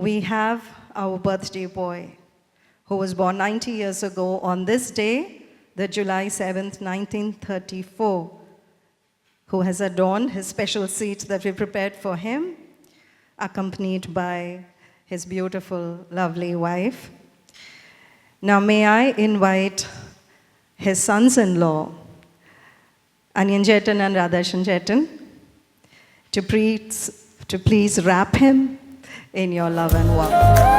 we have our birthday boy, who was born 90 years ago on this day, the July 7th, 1934, who has adorned his special seat that we prepared for him, accompanied by his beautiful, lovely wife. Now may I invite his sons-in-law, Anyan Chetan and Radharshan Chetan, to please wrap him in your love and warmth.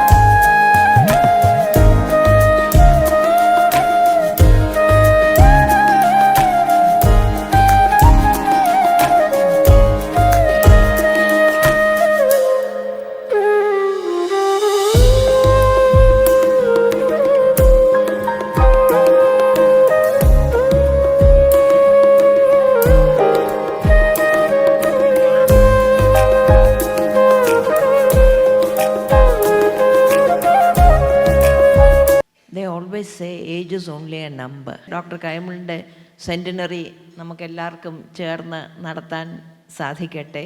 They always say age is only a number. Doctor കൈമളിൻ്റെ centenary നമുക്കെല്ലാവർക്കും ചേർന്ന് നടത്താൻ സാധിക്കട്ടെ.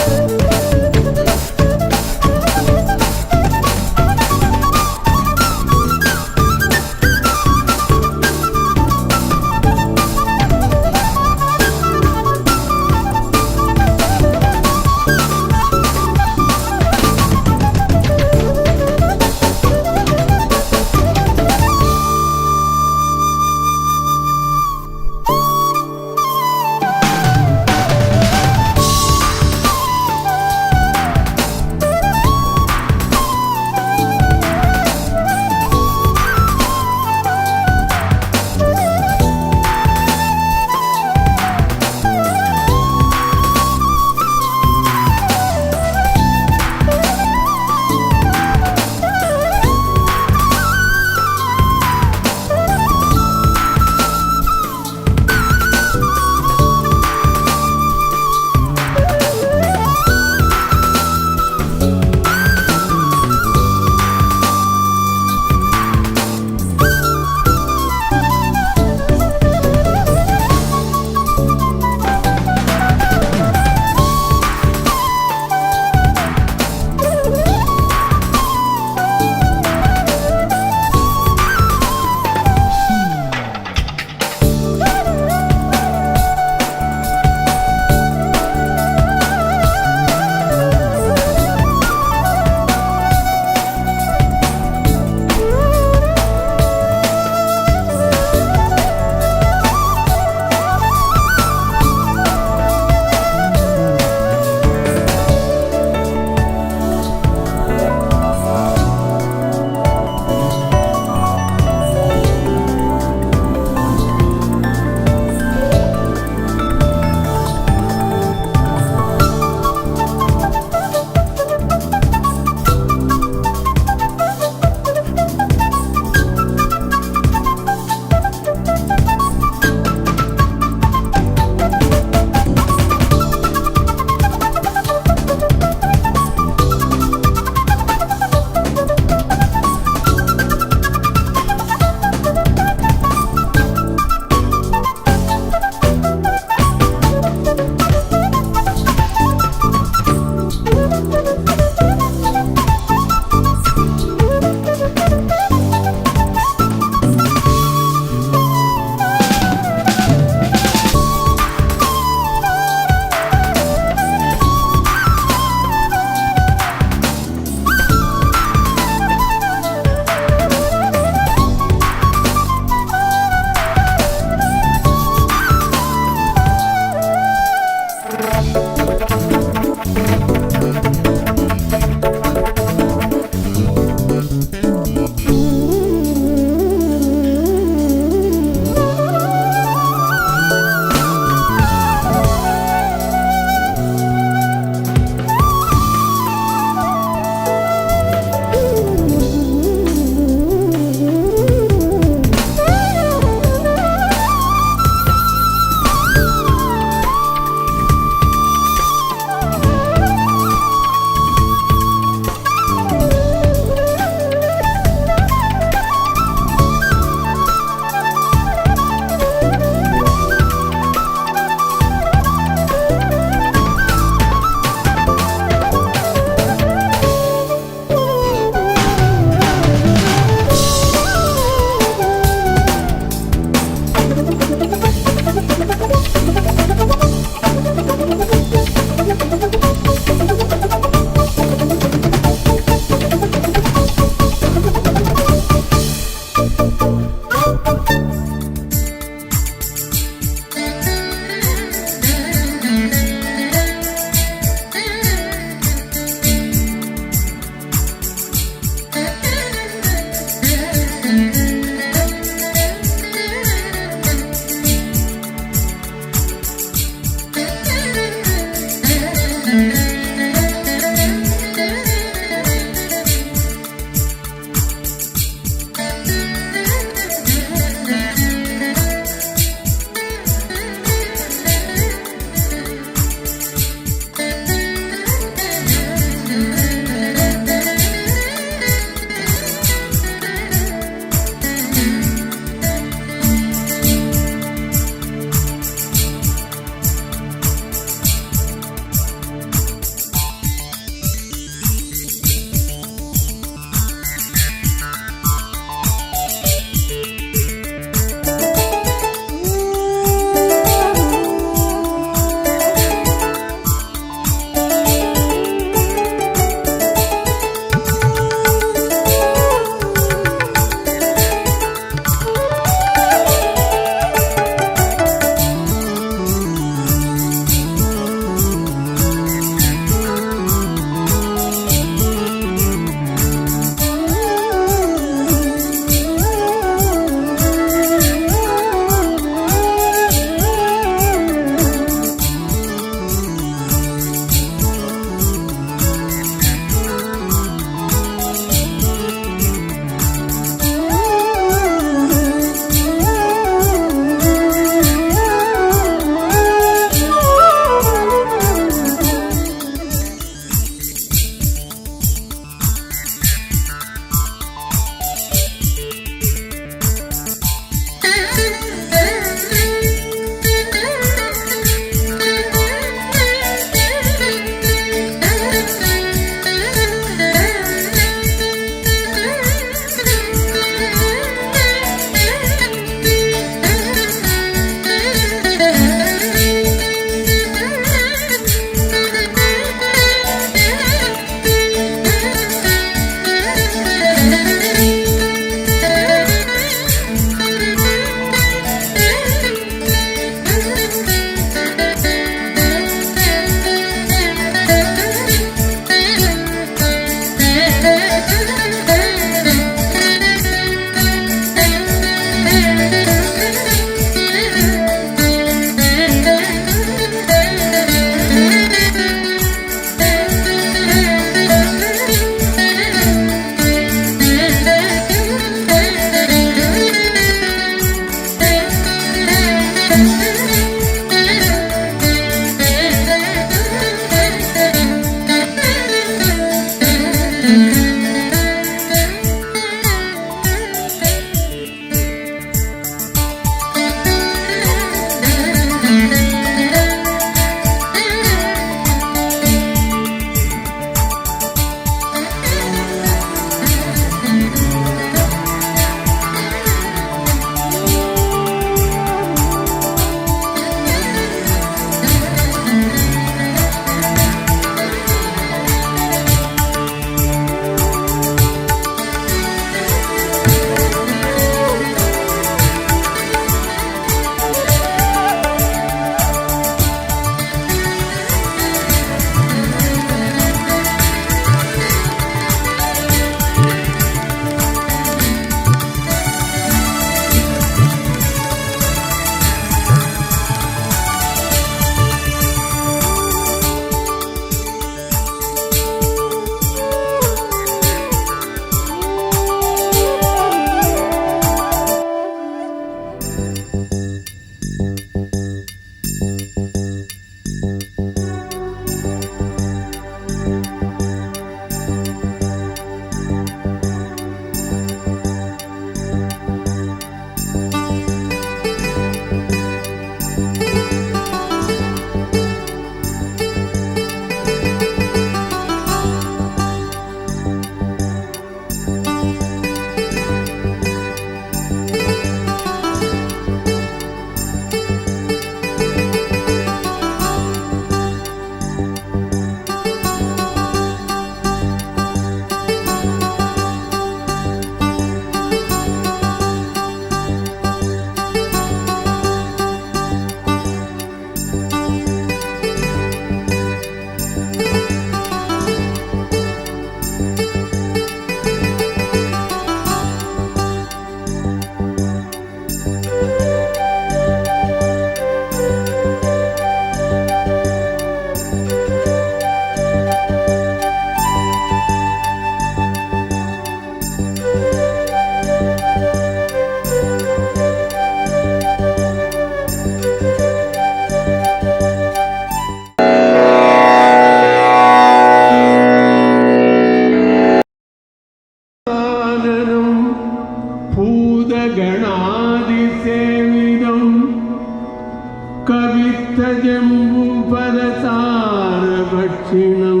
തീർത്ഥജംബുഫലസാരഭക്ഷിണം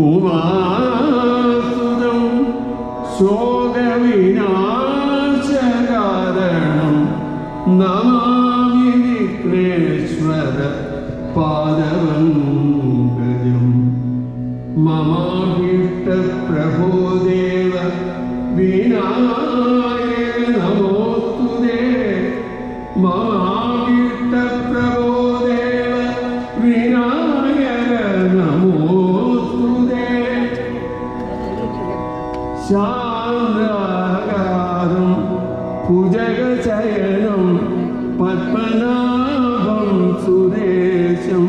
ഉമാസുതം ശോകവിനാശകാരണം നമാമി വിഘ്നേശ്വര പാദപങ്കജം മമാഭീഷ്ടപ്രഭോ ദേവ വിനായക നമോസ്തുതേ മമാഭീഷ്ടപ്രഭോ ദേവ വിനായക നമോസ്തുതേ ശാന്താകാരം ഭുജഗശയനം പത്മനാഭം സുരേശം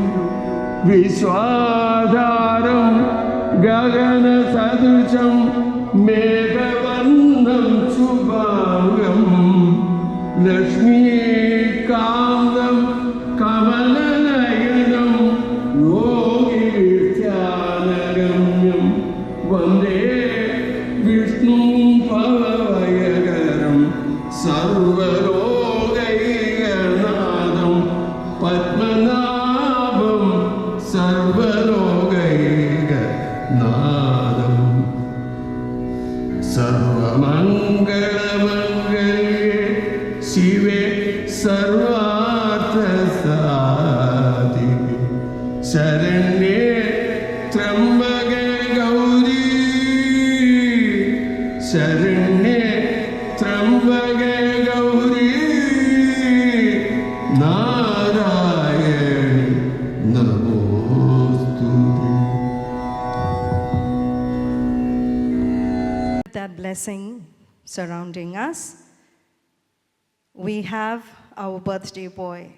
വിശ്വാധാരം ഗഗനസദൃശം മേഘവർണം ശുഭാംഗം ലക്ഷ്മീകാന്തം കമലനയനം യോഗിധ്യാനഗമ്യം വന്ദേ വിഷ്ണു ഭവഭയകരം സർവലോകൈകനാഥം പത്മനാഭം സർവലോകൈകനാഥം സർവമംഗളമംഗല്യേ ശിവേ സർവാർത്ഥസാധികേ ശരണ്യേ ത്രംബകേ ഗൗരീ ശരണ്യേ ത്രംബകേ ഗൗരീ നാരായണി നമോസ്തുതേ. That blessing surrounding us, we have our birthday boy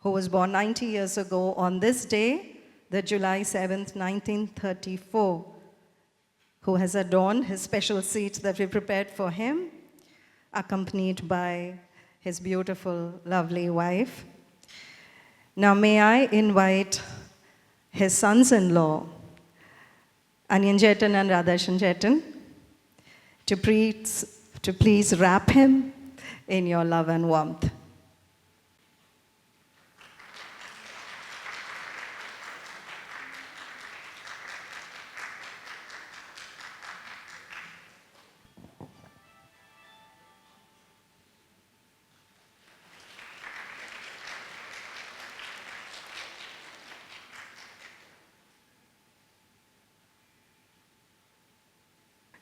who was born 90 years ago on this day, the July 7th, 1934, who has adorned his special seat that we prepared for him, accompanied by his beautiful, lovely wife. Now may I invite his sons-in-law, Anyan Chetan and Radharshan Chetan, to please wrap him in your love and warmth.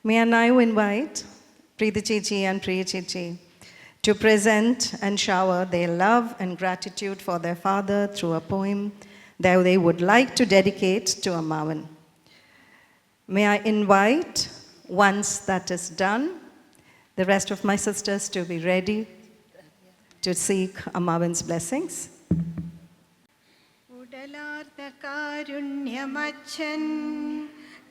May I now invite Preeti Chechi and Priya Chechi to present and shower their love and gratitude for their father through a poem that they would like to dedicate to Ammavan. May I invite, once that is done, the rest of my sisters to be ready to seek Ammavan's blessings. ഉടലാർന്ന കാരുണ്യമച്ഛൻ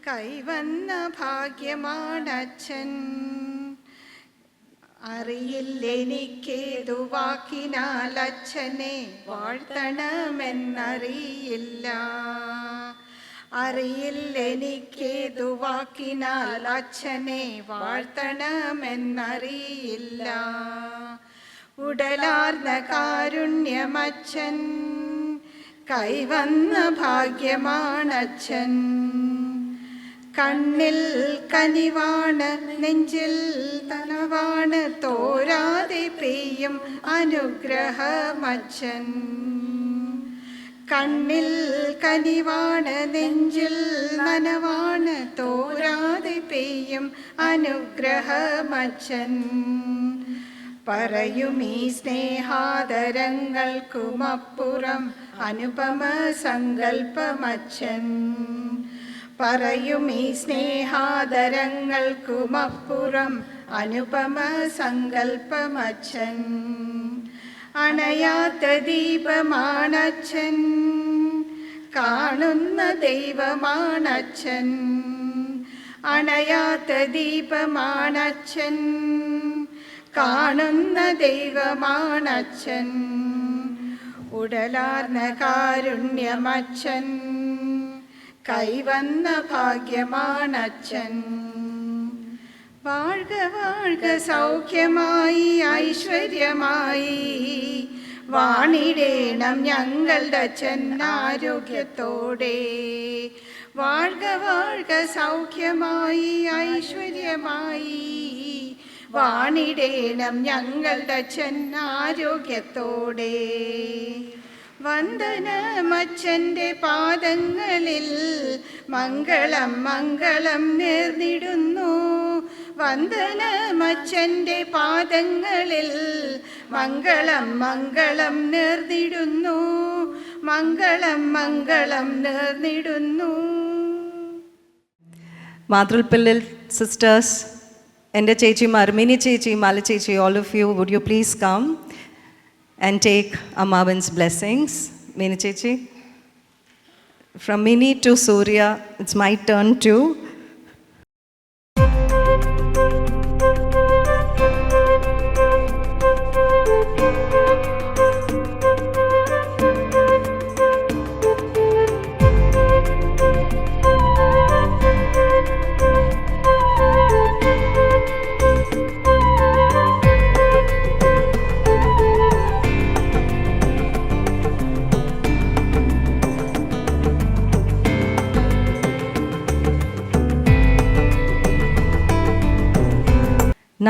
കൈവന്ന ഭാഗ്യമാണച്ഛൻ അറിയില്ലെനിക്കേതു വാക്കിനാൽ അച്ഛനെ വാഴ്ത്തണമെന്നറിയില്ല അറിയില്ലെനിക്കേതു വാക്കിനാൽ അച്ഛനെ വാഴ്ത്തണമെന്നറിയില്ല ഉടലാർന്ന കാരുണ്യമച്ഛൻ കൈവന്ന ഭാഗ്യമാണച്ഛൻ കണ്ണിൽ കനിവാണ് നെഞ്ചിൽ തനവാണ് തോരാതെ പെയ്യും അനുഗ്രഹമച്ഛൻ കണ്ണിൽ കനിവാണ് നെഞ്ചിൽ നനവാണ് തോരാതെ പെയ്യും അനുഗ്രഹമച്ഛൻ പറയും ഈ സ്നേഹാദരങ്ങൾക്കുമപ്പുറം അനുപമ സങ്കൽപ്പമച്ഛൻ പറയും ഈ സ്നേഹാദരങ്ങൾക്കുമപ്പുറം അനുപമ സങ്കൽപ്പമച്ഛൻ അണയാത്ത ദീപമാണച്ഛൻ കാണുന്ന ദൈവമാണച്ഛൻ അണയാത്ത ദീപമാണച്ഛൻ കാണുന്ന ദൈവമാണച്ഛൻ ഉടലാർന്ന കാരുണ്യമച്ഛൻ കൈവന്ന ഭാഗ്യമാണച്ഛൻ വാഴ്ക വാഴ്ക സൗഖ്യമായി ഐശ്വര്യമായി വാണിടേണം ഞങ്ങളുടെ അച്ഛൻ ആരോഗ്യത്തോടെ. വാഴ്ക വാഴ്ക സൗഖ്യമായി ഐശ്വര്യമായി, വാണിടേണം ഞങ്ങളുടെ അച്ഛൻ ആരോഗ്യത്തോടെ. വന്ദനമച്ഛൻ്റെ പാദങ്ങളിൽ മംഗളം മംഗളം നേർന്നിടുന്നു. വന്ദനമച്ഛൻ്റെ പാദങ്ങളിൽ മംഗളം മംഗളം നേർന്നിടുന്നു. മംഗളം മംഗളം നേർന്നിടുന്നു. മാതൃപ്പിള്ളിൽ സിസ്റ്റേഴ്സ്, എൻ്റെ ചേച്ചിമാർ, മിനി ചേച്ചി, മാല ചേച്ചി, all of you, would you please come and take Ammavan's blessings? Mini Chechi. From Mini to Surya, it's my turn too.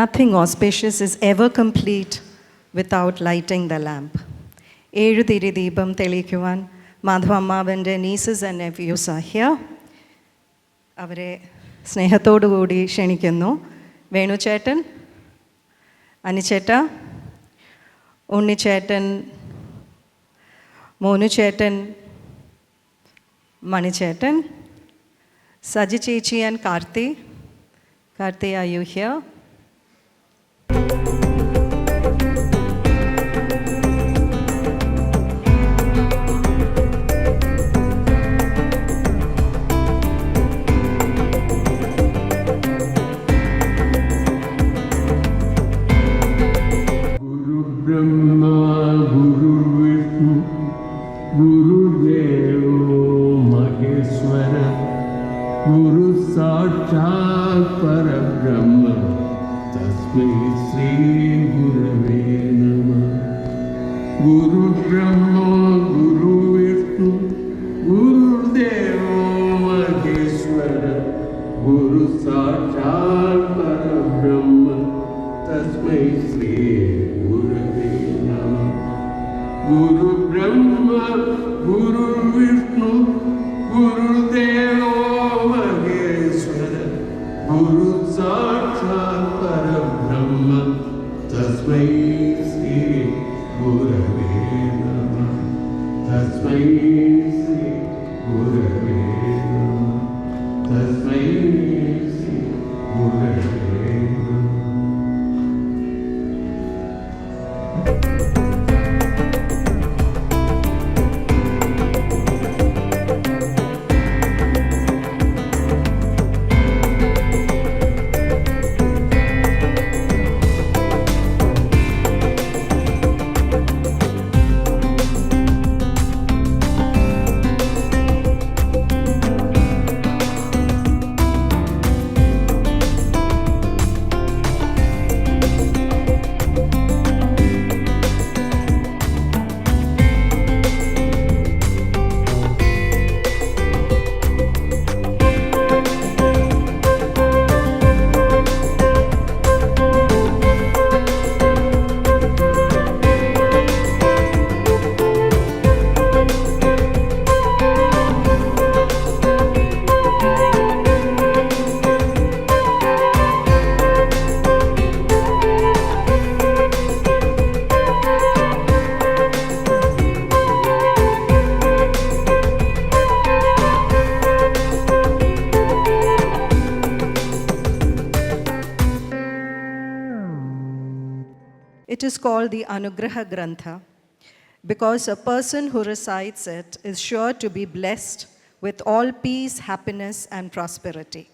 Nothing auspicious is ever complete without lighting the lamp. ഏഴുതിരി ദീപം തെളിയിക്കുവാൻ മാധവ അമ്മാവൻ്റെ nieces and nephews are here. അവരെ സ്നേഹത്തോടുകൂടി ക്ഷണിക്കുന്നു. വേണുചേട്ടൻ, അനിച്ചേട്ട, ഉണ്ണിച്ചേട്ടൻ, മോനുചേട്ടൻ, മണിച്ചേട്ടൻ, സജി ചേച്ചി and Karthi. Karthi, are you here? Brahma गुरुर्विष्णु गुरुदेवो महेश्वर गुरु साक्षात् परब्रह्म तस्मै श्री गुरवे नमः. गुरु ब्रह्मा गुरु विष्णु गुरुदेवो महेश्वर गुरु साक्षात् परब्रह्म तस्मै श्री गुरवे नमः. गुरु ब्रह्मा गुरु विष्णु गुरुदेवो महेश्वर गुरु साक्षात् परब्रह्म तस्मै श्री गुरवे नमः. तस्मै श्री गुरवे नमः. तस्मै श्री गुरवे नमः. It is called the Anugraha Grantha because a person who recites it is sure to be blessed with all peace, happiness, and prosperity.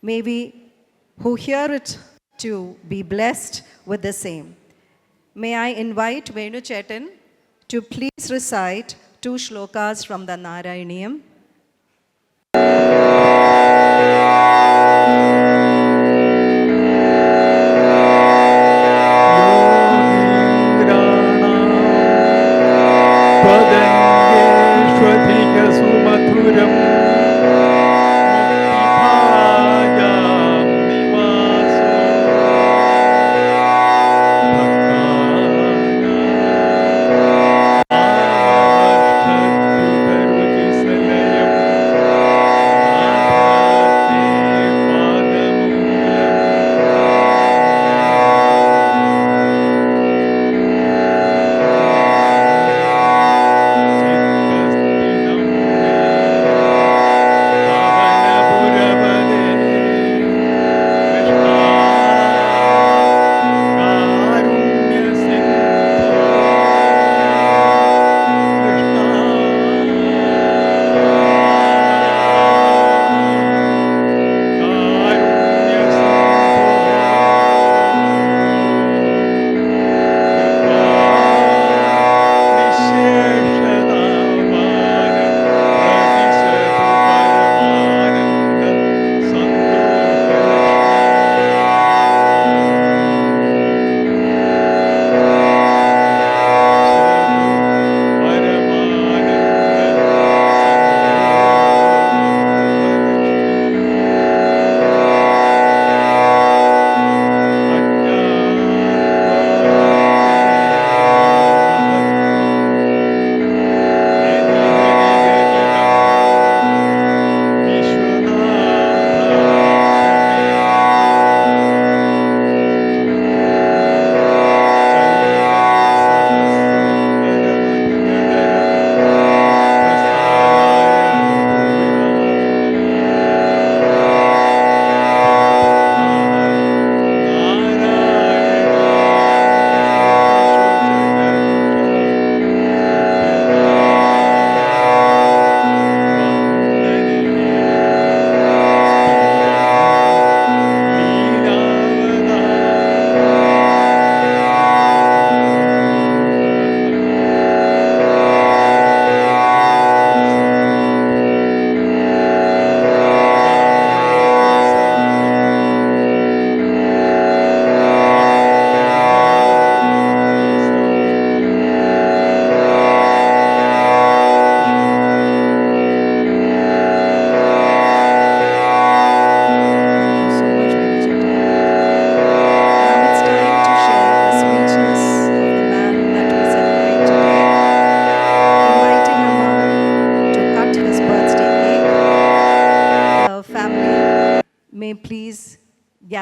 May we who hear it to be blessed with the same. May I invite Venu Chetan to please recite 2 shlokas from the Narayaniyam.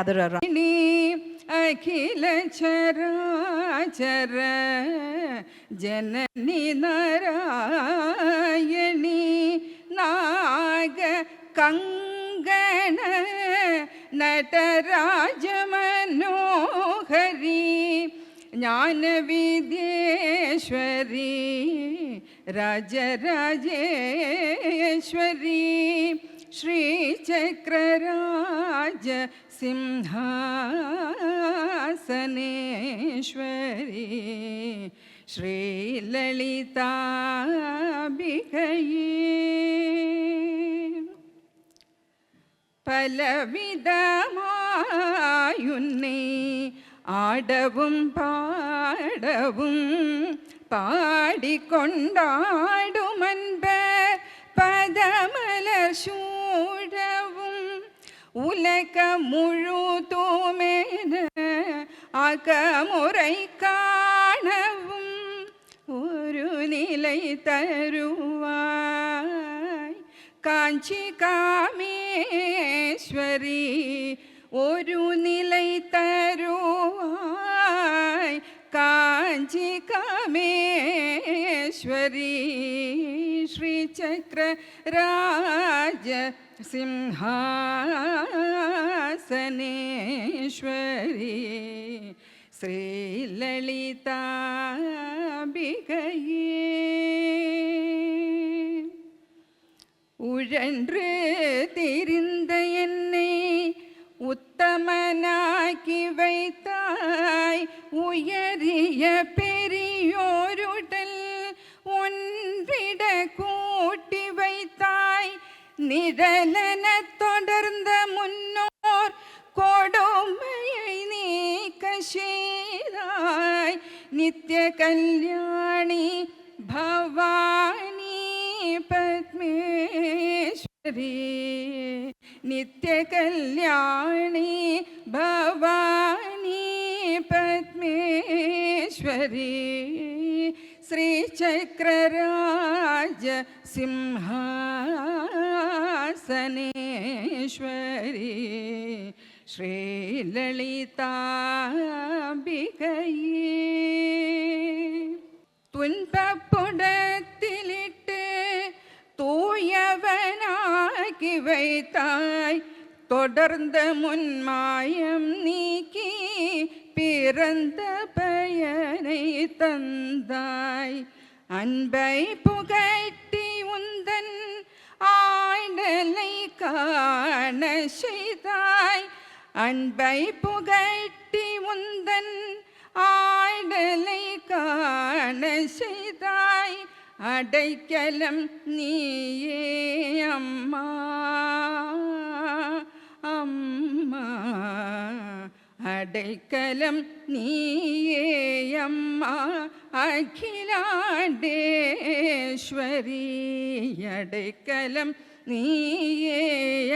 gather around. അഖില ചരാചര ജനനി നാരായണി നാഗ കങ്കണ നടരാജമനോഹരി ജ്ഞാനവിദ്യേശ്വരി രാജരാജേശ്വരി ശ്രീചക്രരാജ സിംഹാസനേശ്വരി ശ്രീലളിതാംബികയേ പലവിധമായുന്നേ ആടവും പാടവും പാടിക്കൊണ്ടാടുമൻപർ പദമലശൂഴവും உலகம் முழுதுமென அகமுறை காணவும் ஒரு நிலை தருவாய் காஞ்சி காமேஸ்வரி ஒரு நிலை தருவாய் காஞ்சி காமேஸ்வரி ஸ்ரீசக்கர ராஜ സിംഹാസനേശ്വരി ശ്രീലളിതാംബികയേ ഉഴன்று திரிந்த என்னை உத்தமனாக்கி வைத்தாய் உயரிய பெரியோருடல் ஒன்றிட கூட்டி வைத்தாய் நிழலென தொடர்ந்த முன்னோர் கொடுமையை நீக்க செய்தாய் நித்திய கல்யாணி பவானி பத்மேஸ்வரி நித்திய கல்யாணி பவானி பத்மேஸ்வரி ശ്രീചക്രരാജ സിംഹാസനേശ്വരി ശ്രീലളിതാംബികയേ തുൻപപ്പുടത്തിലിട്ട് தூயவனாகி வைத்தாய் தொடர்ந்த முன்மாயம் நீக்கி பிறந்த பயனை தந்தாய் அன்பை புகட்டி உந்தன் ஆடலை காண செய்தாய் அன்பை புகட்டி உந்தன் ஆடலை காண செய்தாய் அடைக்கலம் நீயே அம்மா அம்மா அடைக்கலம் நீயே அம்மா அகிலாண்டேஸ்வரி அடைக்கலம் நீயே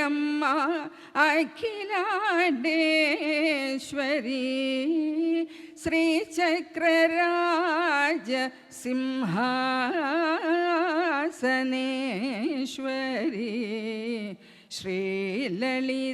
அம்மா Akilandeswari ശ്രീചക്രരാജ സിംഹാസനേശ്വരി ശ്രീലളിതാംബികയേ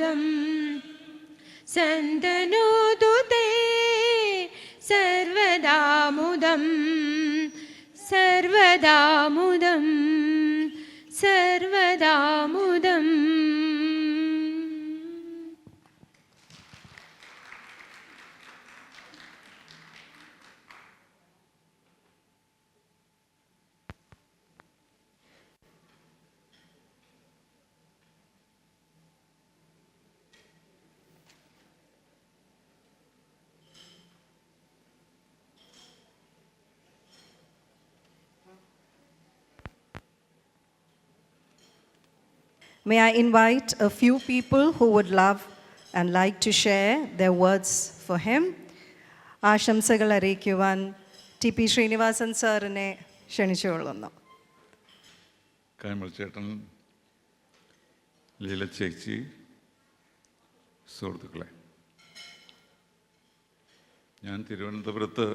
സർവദാമുദം സന്തനൂതുതേ സർവദാമുദം സർവദാമുദം സർവദാമുദം. May I invite a few people who would love and like to share their words for him. ആശംസകൾ അറിയിക്കുവാൻ ടി പി ശ്രീനിവാസൻ സാറിനെ ക്ഷണിച്ചുകൊള്ളുന്നു. കൈമൾ ചേട്ടൻ, ലീല ചേച്ചി, സുഹൃത്തുക്കളെ, ഞാൻ തിരുവനന്തപുരത്ത്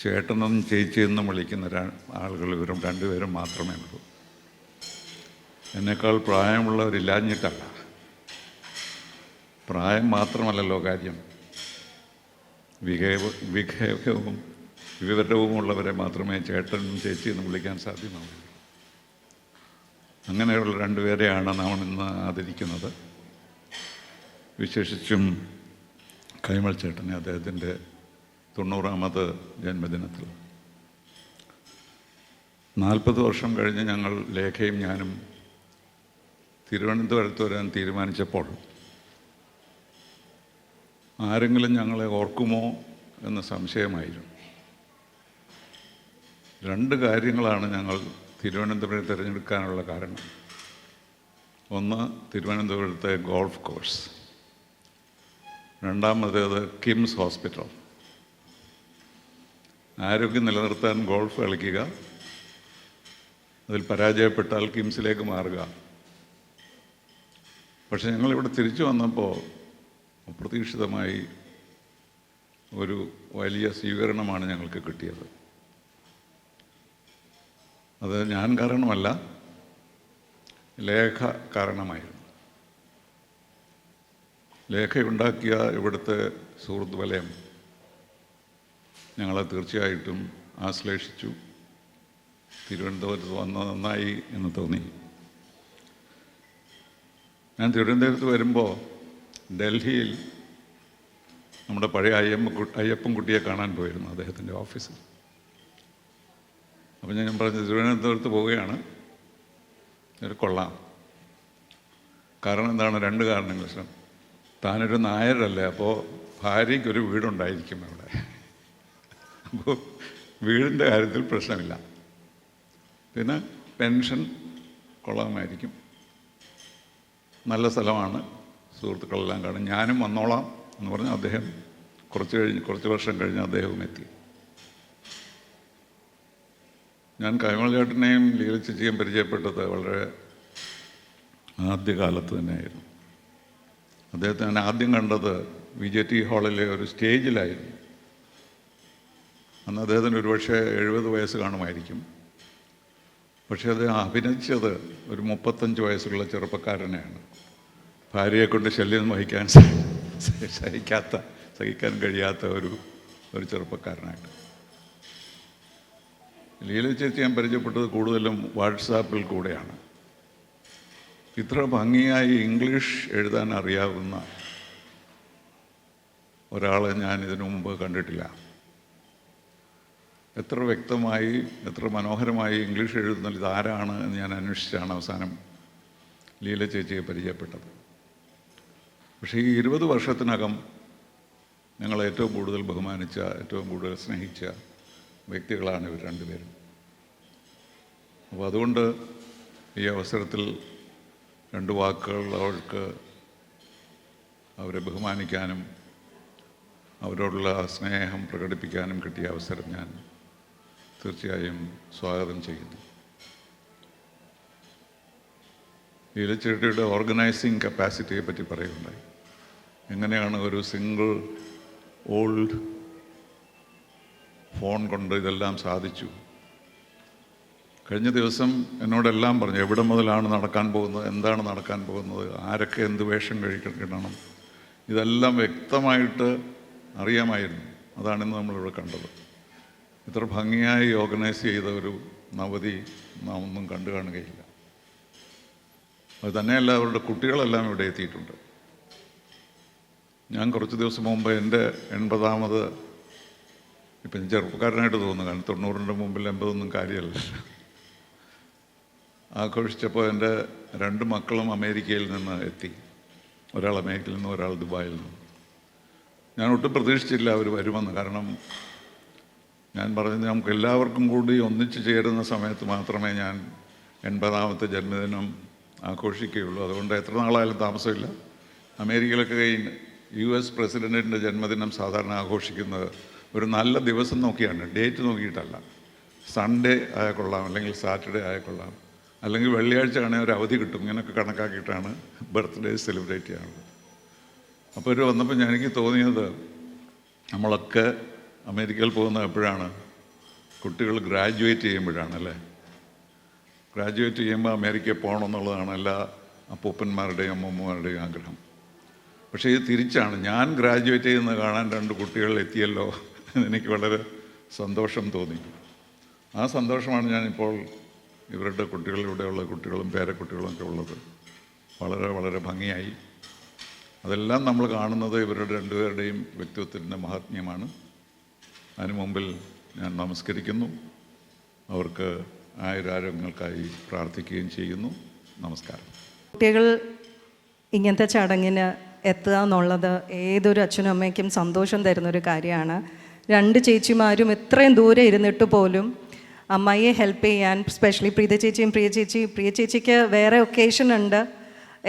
ചേട്ടനെന്നും ചേച്ചിയെന്നും വിളിക്കുന്ന ആളുകൾ ഇവരും രണ്ടുപേരും മാത്രമേ ഉള്ളൂ. എന്നേക്കാൾ പ്രായമുള്ളവരില്ലാഞ്ഞിട്ടല്ല, പ്രായം മാത്രമല്ലല്ലോ കാര്യം, വിവേകവും വിവരവുമുള്ളവരെ മാത്രമേ ചേട്ടനും ചേച്ചിയെന്നും വിളിക്കാൻ സാധ്യമാവൂ. അങ്ങനെയുള്ള രണ്ടുപേരെയാണ് നാം ഇന്ന് ആദരിക്കുന്നത്. വിശേഷിച്ചും കൈമൾ ചേട്ടനെ അദ്ദേഹത്തിൻ്റെ 90ാമത് ജന്മദിനത്തിൽ. 40 വർഷം കഴിഞ്ഞ് ഞങ്ങൾ ലേഖയും ഞാനും തിരുവനന്തപുരത്ത് വരാൻ തീരുമാനിച്ചപ്പോൾ ആരെങ്കിലും ഞങ്ങളെ ഓർക്കുമോ എന്ന സംശയമായിരുന്നു. 2 കാര്യങ്ങളാണ് ഞങ്ങൾ തിരുവനന്തപുരം തിരഞ്ഞെടുക്കാനുള്ള കാരണം. ഒന്ന്, തിരുവനന്തപുരത്തെ ഗോൾഫ് കോഴ്സ്. രണ്ടാമത്തേത് കിംസ് ഹോസ്പിറ്റൽ. ആരോഗ്യം നിലനിർത്താൻ ഗോൾഫ് കളിക്കുക, അതിൽ പരാജയപ്പെട്ടാൽ കിംസിലേക്ക് മാറുക. പക്ഷെ ഞങ്ങളിവിടെ തിരിച്ചു വന്നപ്പോൾ അപ്രതീക്ഷിതമായി ഒരു വലിയ സ്വീകരണമാണ് ഞങ്ങൾക്ക് കിട്ടിയത്. അത് ഞാൻ കാരണമല്ല, ലേഖ കാരണമായിരുന്നു. ലേഖയുണ്ടാക്കിയ ഇവിടുത്തെ സുഹൃത്ത് വലയം ഞങ്ങളെ തീർച്ചയായിട്ടും ആശ്ലേഷിച്ചു. തിരുവനന്തപുരത്ത് വന്നത് നന്നായി എന്ന് തോന്നി. ഞാൻ തിരുവനന്തപുരത്ത് വരുമ്പോൾ ഡൽഹിയിൽ നമ്മുടെ പഴയ അയ്യപ്പൻകുട്ടിയെ കാണാൻ പോയിരുന്നു, അദ്ദേഹത്തിൻ്റെ ഓഫീസിൽ. അപ്പം ഞാൻ പറഞ്ഞു, തിരുവനന്തപുരത്ത് പോവുകയാണ്, ഒരു കൊള്ളാം. കാരണം എന്താണ്? 2 കാരണങ്ങൾ. താനൊരു നായരല്ലേ, അപ്പോൾ ഭാര്യയ്ക്കൊരു വീടുണ്ടായിരിക്കും അവിടെ. അപ്പോൾ വീടിൻ്റെ കാര്യത്തിൽ പ്രശ്നമില്ല. പിന്നെ പെൻഷൻ കൊള്ളാമായിരിക്കും. നല്ല സ്ഥലമാണ്, സുഹൃത്തുക്കളെല്ലാം കാണും. ഞാനും വന്നോളാം എന്ന് പറഞ്ഞ് അദ്ദേഹം കുറച്ച് വർഷം കഴിഞ്ഞ് അദ്ദേഹവും എത്തി. ഞാൻ കൈമൾ ചേട്ടനെയും ലീല ചേച്ചിയും പരിചയപ്പെട്ടത് വളരെ ആദ്യകാലത്ത് തന്നെയായിരുന്നു. അദ്ദേഹത്തെ ഞാൻ ആദ്യം കണ്ടത് VJT ഹാളിലെ ഒരു സ്റ്റേജിലായിരുന്നു. അന്ന് അദ്ദേഹത്തിന് ഒരുപക്ഷെ 70 വയസ്സ് കാണുമായിരിക്കും. പക്ഷേ അദ്ദേഹം അഭിനയിച്ചത് ഒരു 35 വയസ്സുള്ള ചെറുപ്പക്കാരനെയാണ്. ഭാര്യയെ കൊണ്ട് ശല്യം വഹിക്കാൻ സഹിക്കാൻ കഴിയാത്ത ഒരു ചെറുപ്പക്കാരനായിട്ട്. ലീല ചേച്ചി ഞാൻ പരിചയപ്പെട്ടത് കൂടുതലും വാട്സാപ്പിൽ കൂടെയാണ്. ഇത്ര ഭംഗിയായി ഇംഗ്ലീഷ് എഴുതാൻ അറിയാവുന്ന ഒരാളെ ഞാൻ ഇതിനു മുമ്പ് കണ്ടിട്ടില്ല. എത്ര വ്യക്തമായി, എത്ര മനോഹരമായി ഇംഗ്ലീഷ് എഴുതുന്നത് ഇതാരാണ് എന്ന് ഞാൻ അന്വേഷിച്ചാണ് അവസാനം ലീല ചേച്ചിയെ പരിചയപ്പെട്ടത്. പക്ഷേ ഈ 20 വർഷത്തിനകം ഞങ്ങൾ ഏറ്റവും കൂടുതൽ ബഹുമാനിച്ച, ഏറ്റവും കൂടുതൽ സ്നേഹിച്ച വ്യക്തികളാണ് ഇവർ രണ്ടുപേരും. അപ്പോൾ അതുകൊണ്ട് ഈ അവസരത്തിൽ 2 വാക്കുകൾ അവരെ ബഹുമാനിക്കാനും അവരോടുള്ള സ്നേഹം പ്രകടിപ്പിക്കാനും കിട്ടിയ അവസരം ഞാൻ തീർച്ചയായും സ്വാഗതം ചെയ്യുന്നു. ലീലച്ചേട്ടിയുടെ ഓർഗനൈസിങ് കപ്പാസിറ്റിയെ പറ്റി പറയുകയുണ്ടായി. എങ്ങനെയാണ് ഒരു സിംഗിൾ ഓൾഡ് ഫോൺ കൊണ്ട് ഇതെല്ലാം സാധിച്ചു. കഴിഞ്ഞ ദിവസം എന്നോടെല്ലാം പറഞ്ഞു എവിടെ മുതലാണ് നടക്കാൻ പോകുന്നത്, എന്താണ് നടക്കാൻ പോകുന്നത്, ആരൊക്കെ എന്ത് വേഷം കഴിക്കണം, ഇതെല്ലാം വ്യക്തമായിട്ട് അറിയാമായിരുന്നു. അതാണിന്ന് നമ്മളിവിടെ കണ്ടത്. ഇത്ര ഭംഗിയായി ഓർഗനൈസ് ചെയ്ത ഒരു നവതി നാം ഒന്നും കണ്ടു കാണുകയില്ല. അത് തന്നെയല്ല, അവരുടെ കുട്ടികളെല്ലാം ഇവിടെ എത്തിയിട്ടുണ്ട്. ഞാൻ കുറച്ച് ദിവസം മുമ്പ് എൻ്റെ 80ാമത്, ഇപ്പം ചെറുപ്പക്കാരനായിട്ട് തോന്നുന്നു, കാരണം 90ൻ്റെ മുമ്പിൽ 80 കാര്യമല്ല, ആഘോഷിച്ചപ്പോൾ എൻ്റെ 2 മക്കളും അമേരിക്കയിൽ നിന്ന് എത്തി. ഒരാൾ അമേരിക്കയിൽ നിന്ന്, ഒരാൾ ദുബായിൽ നിന്ന്. ഞാൻ ഒട്ടും പ്രതീക്ഷിച്ചില്ല അവർ വരുമെന്ന്. കാരണം ഞാൻ പറഞ്ഞത് നമുക്ക് എല്ലാവർക്കും കൂടി ഒന്നിച്ചു ചേരുന്ന സമയത്ത് മാത്രമേ ഞാൻ 80ാമത്തെ ജന്മദിനം ആഘോഷിക്കുകയുള്ളൂ. അതുകൊണ്ട് എത്ര നാളായാലും താമസമില്ല. അമേരിക്കയിലൊക്കെ US പ്രസിഡൻറ്റിൻ്റെ ജന്മദിനം സാധാരണ ആഘോഷിക്കുന്നത് ഒരു നല്ല ദിവസം നോക്കിയാണ്, ഡേറ്റ് നോക്കിയിട്ടല്ല. സൺഡേ ആയാൽ കൊള്ളാം, അല്ലെങ്കിൽ സാറ്റർഡേ ആയാൽ കൊള്ളാം, അല്ലെങ്കിൽ വെള്ളിയാഴ്ച ആണെങ്കിൽ ഒരു അവധി കിട്ടും. ഇങ്ങനെയൊക്കെ കണക്കാക്കിയിട്ടാണ് ബർത്ത്ഡേ സെലിബ്രേറ്റ് ചെയ്യാറുള്ളത്. അപ്പോൾ ഒരു വന്നപ്പോൾ എനിക്ക് തോന്നിയത്, നമ്മളൊക്കെ അമേരിക്കയിൽ പോകുന്നത് എപ്പോഴാണ്? കുട്ടികൾ ഗ്രാജുവേറ്റ് ചെയ്യുമ്പോഴാണ്, അല്ലേ? ഗ്രാജുവേറ്റ് ചെയ്യുമ്പോൾ അമേരിക്കയിൽ പോകണം എന്നുള്ളതാണ് എല്ലാ അപ്പൂപ്പന്മാരുടെയും അമ്മൂമ്മമാരുടെയും ആഗ്രഹം. പക്ഷേ ഇത് തിരിച്ചാണ്. ഞാൻ ഗ്രാജുവേറ്റ് ചെയ്യുന്നത് കാണാൻ 2 കുട്ടികൾ എത്തിയല്ലോ എനിക്ക് വളരെ സന്തോഷം തോന്നി. ആ സന്തോഷമാണ് ഞാനിപ്പോൾ ഇവരുടെ കുട്ടികൾ, ഇവിടെയുള്ള കുട്ടികളും പേരക്കുട്ടികളും ഒക്കെ ഉള്ളത്. വളരെ വളരെ ഭംഗിയായി. അതെല്ലാം നമ്മൾ കാണുന്നത് ഇവരുടെ 2 പേരുടെയും വ്യക്തിത്വത്തിൻ്റെ മഹാത്മ്യമാണ്. അതിനു മുമ്പിൽ ഞാൻ നമസ്കരിക്കുന്നു, അവർക്ക് ആയുരാരോഗ്യങ്ങൾക്കായി പ്രാർത്ഥിക്കുകയും ചെയ്യുന്നു. നമസ്കാരം. കുട്ടികൾ ഇങ്ങനത്തെ ചടങ്ങിന് എത്തുക എന്നുള്ളത് ഏതൊരു അച്ഛനും അമ്മയ്ക്കും സന്തോഷം തരുന്നൊരു കാര്യമാണ്. 2 ചേച്ചിമാരും ഇത്രയും ദൂരെ ഇരുന്നിട്ട് പോലും അമ്മയെ ഹെൽപ്പ് ചെയ്യാൻ, സ്പെഷ്യലി പ്രിയ ചേച്ചിക്ക് വേറെ ഒക്കേഷൻ ഉണ്ട്,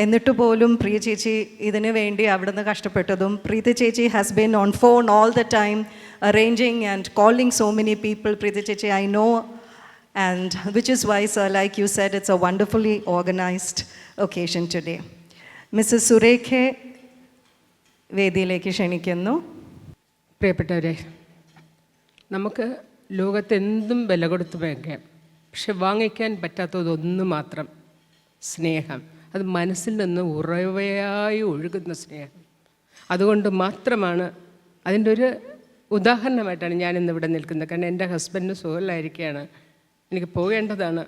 എന്നിട്ട് പോലും പ്രിയ ചേച്ചി ഇതിനു വേണ്ടി അവിടുന്ന് കഷ്ടപ്പെട്ടതും. പ്രീതി ചേച്ചി has been on phone all the time arranging and calling so many people. Preethi ചേച്ചി I know, and which is why, sir, like you said, it's a wonderfully organized occasion today. Mrs. Surekhe വേദിയിലേക്ക് ക്ഷണിക്കുന്നു. പ്രിയപ്പെട്ടവരെ, നമുക്ക് ലോകത്തെന്തും വില കൊടുത്ത് വാങ്ങിക്കാം, പക്ഷെ വാങ്ങിക്കാൻ പറ്റാത്തതൊന്നു മാത്രം, സ്നേഹം. അത് മനസ്സിൽ നിന്ന് ഉറവയായി ഒഴുകുന്ന സ്നേഹം. അതുകൊണ്ട് മാത്രമാണ്, അതിൻ്റെ ഒരു ഉദാഹരണമായിട്ടാണ് ഞാനിന്നിവിടെ നിൽക്കുന്നത്. കാരണം എൻ്റെ ഹസ്ബൻഡിന് സുഖമില്ലായിരിക്കുകയാണ്, എനിക്ക് പോകേണ്ടതാണ്,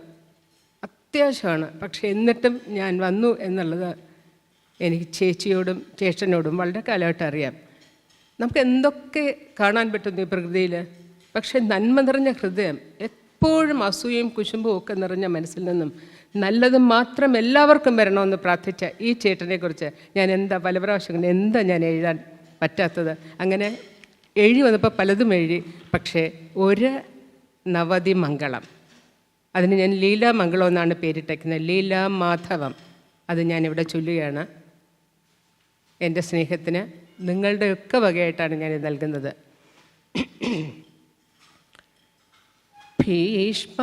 അത്യാവശ്യമാണ്. പക്ഷേ എന്നിട്ടും ഞാൻ വന്നു എന്നുള്ളത് എനിക്ക് ചേച്ചിയോടും ജ്യേഷ്ഠനോടും വളരെ കാലമായിട്ട് അറിയാം. നമുക്ക് എന്തൊക്കെ കാണാൻ പറ്റുന്നു ഈ പ്രകൃതിയിൽ, പക്ഷേ നന്മ നിറഞ്ഞ ഹൃദയം, എപ്പോഴും അസൂയയും കുശുമ്പും ഒക്കെ നിറഞ്ഞ മനസ്സിൽ നിന്നും നല്ലത് മാത്രം എല്ലാവർക്കും വരണമെന്ന് പ്രാർത്ഥിച്ച ഈ ചേട്ടനെക്കുറിച്ച് ഞാൻ പല പ്രാവശ്യം ഞാൻ എഴുതാൻ പറ്റാത്തത്. അങ്ങനെ എഴുതി വന്നപ്പോൾ പലതും എഴുതി. പക്ഷേ ഒരു നവതി മംഗളം, അതിന് ഞാൻ ലീലാമംഗളം എന്നാണ് പേരിട്ടേക്കുന്നത്, ലീലാമാധവം. അത് ഞാനിവിടെ ചൊല്ലുകയാണ്. എൻ്റെ സ്നേഹത്തിന് നിങ്ങളുടെയൊക്കെ വകയായിട്ടാണ് ഞാനിത് നൽകുന്നത്. ഭീഷ്മാചാര്യ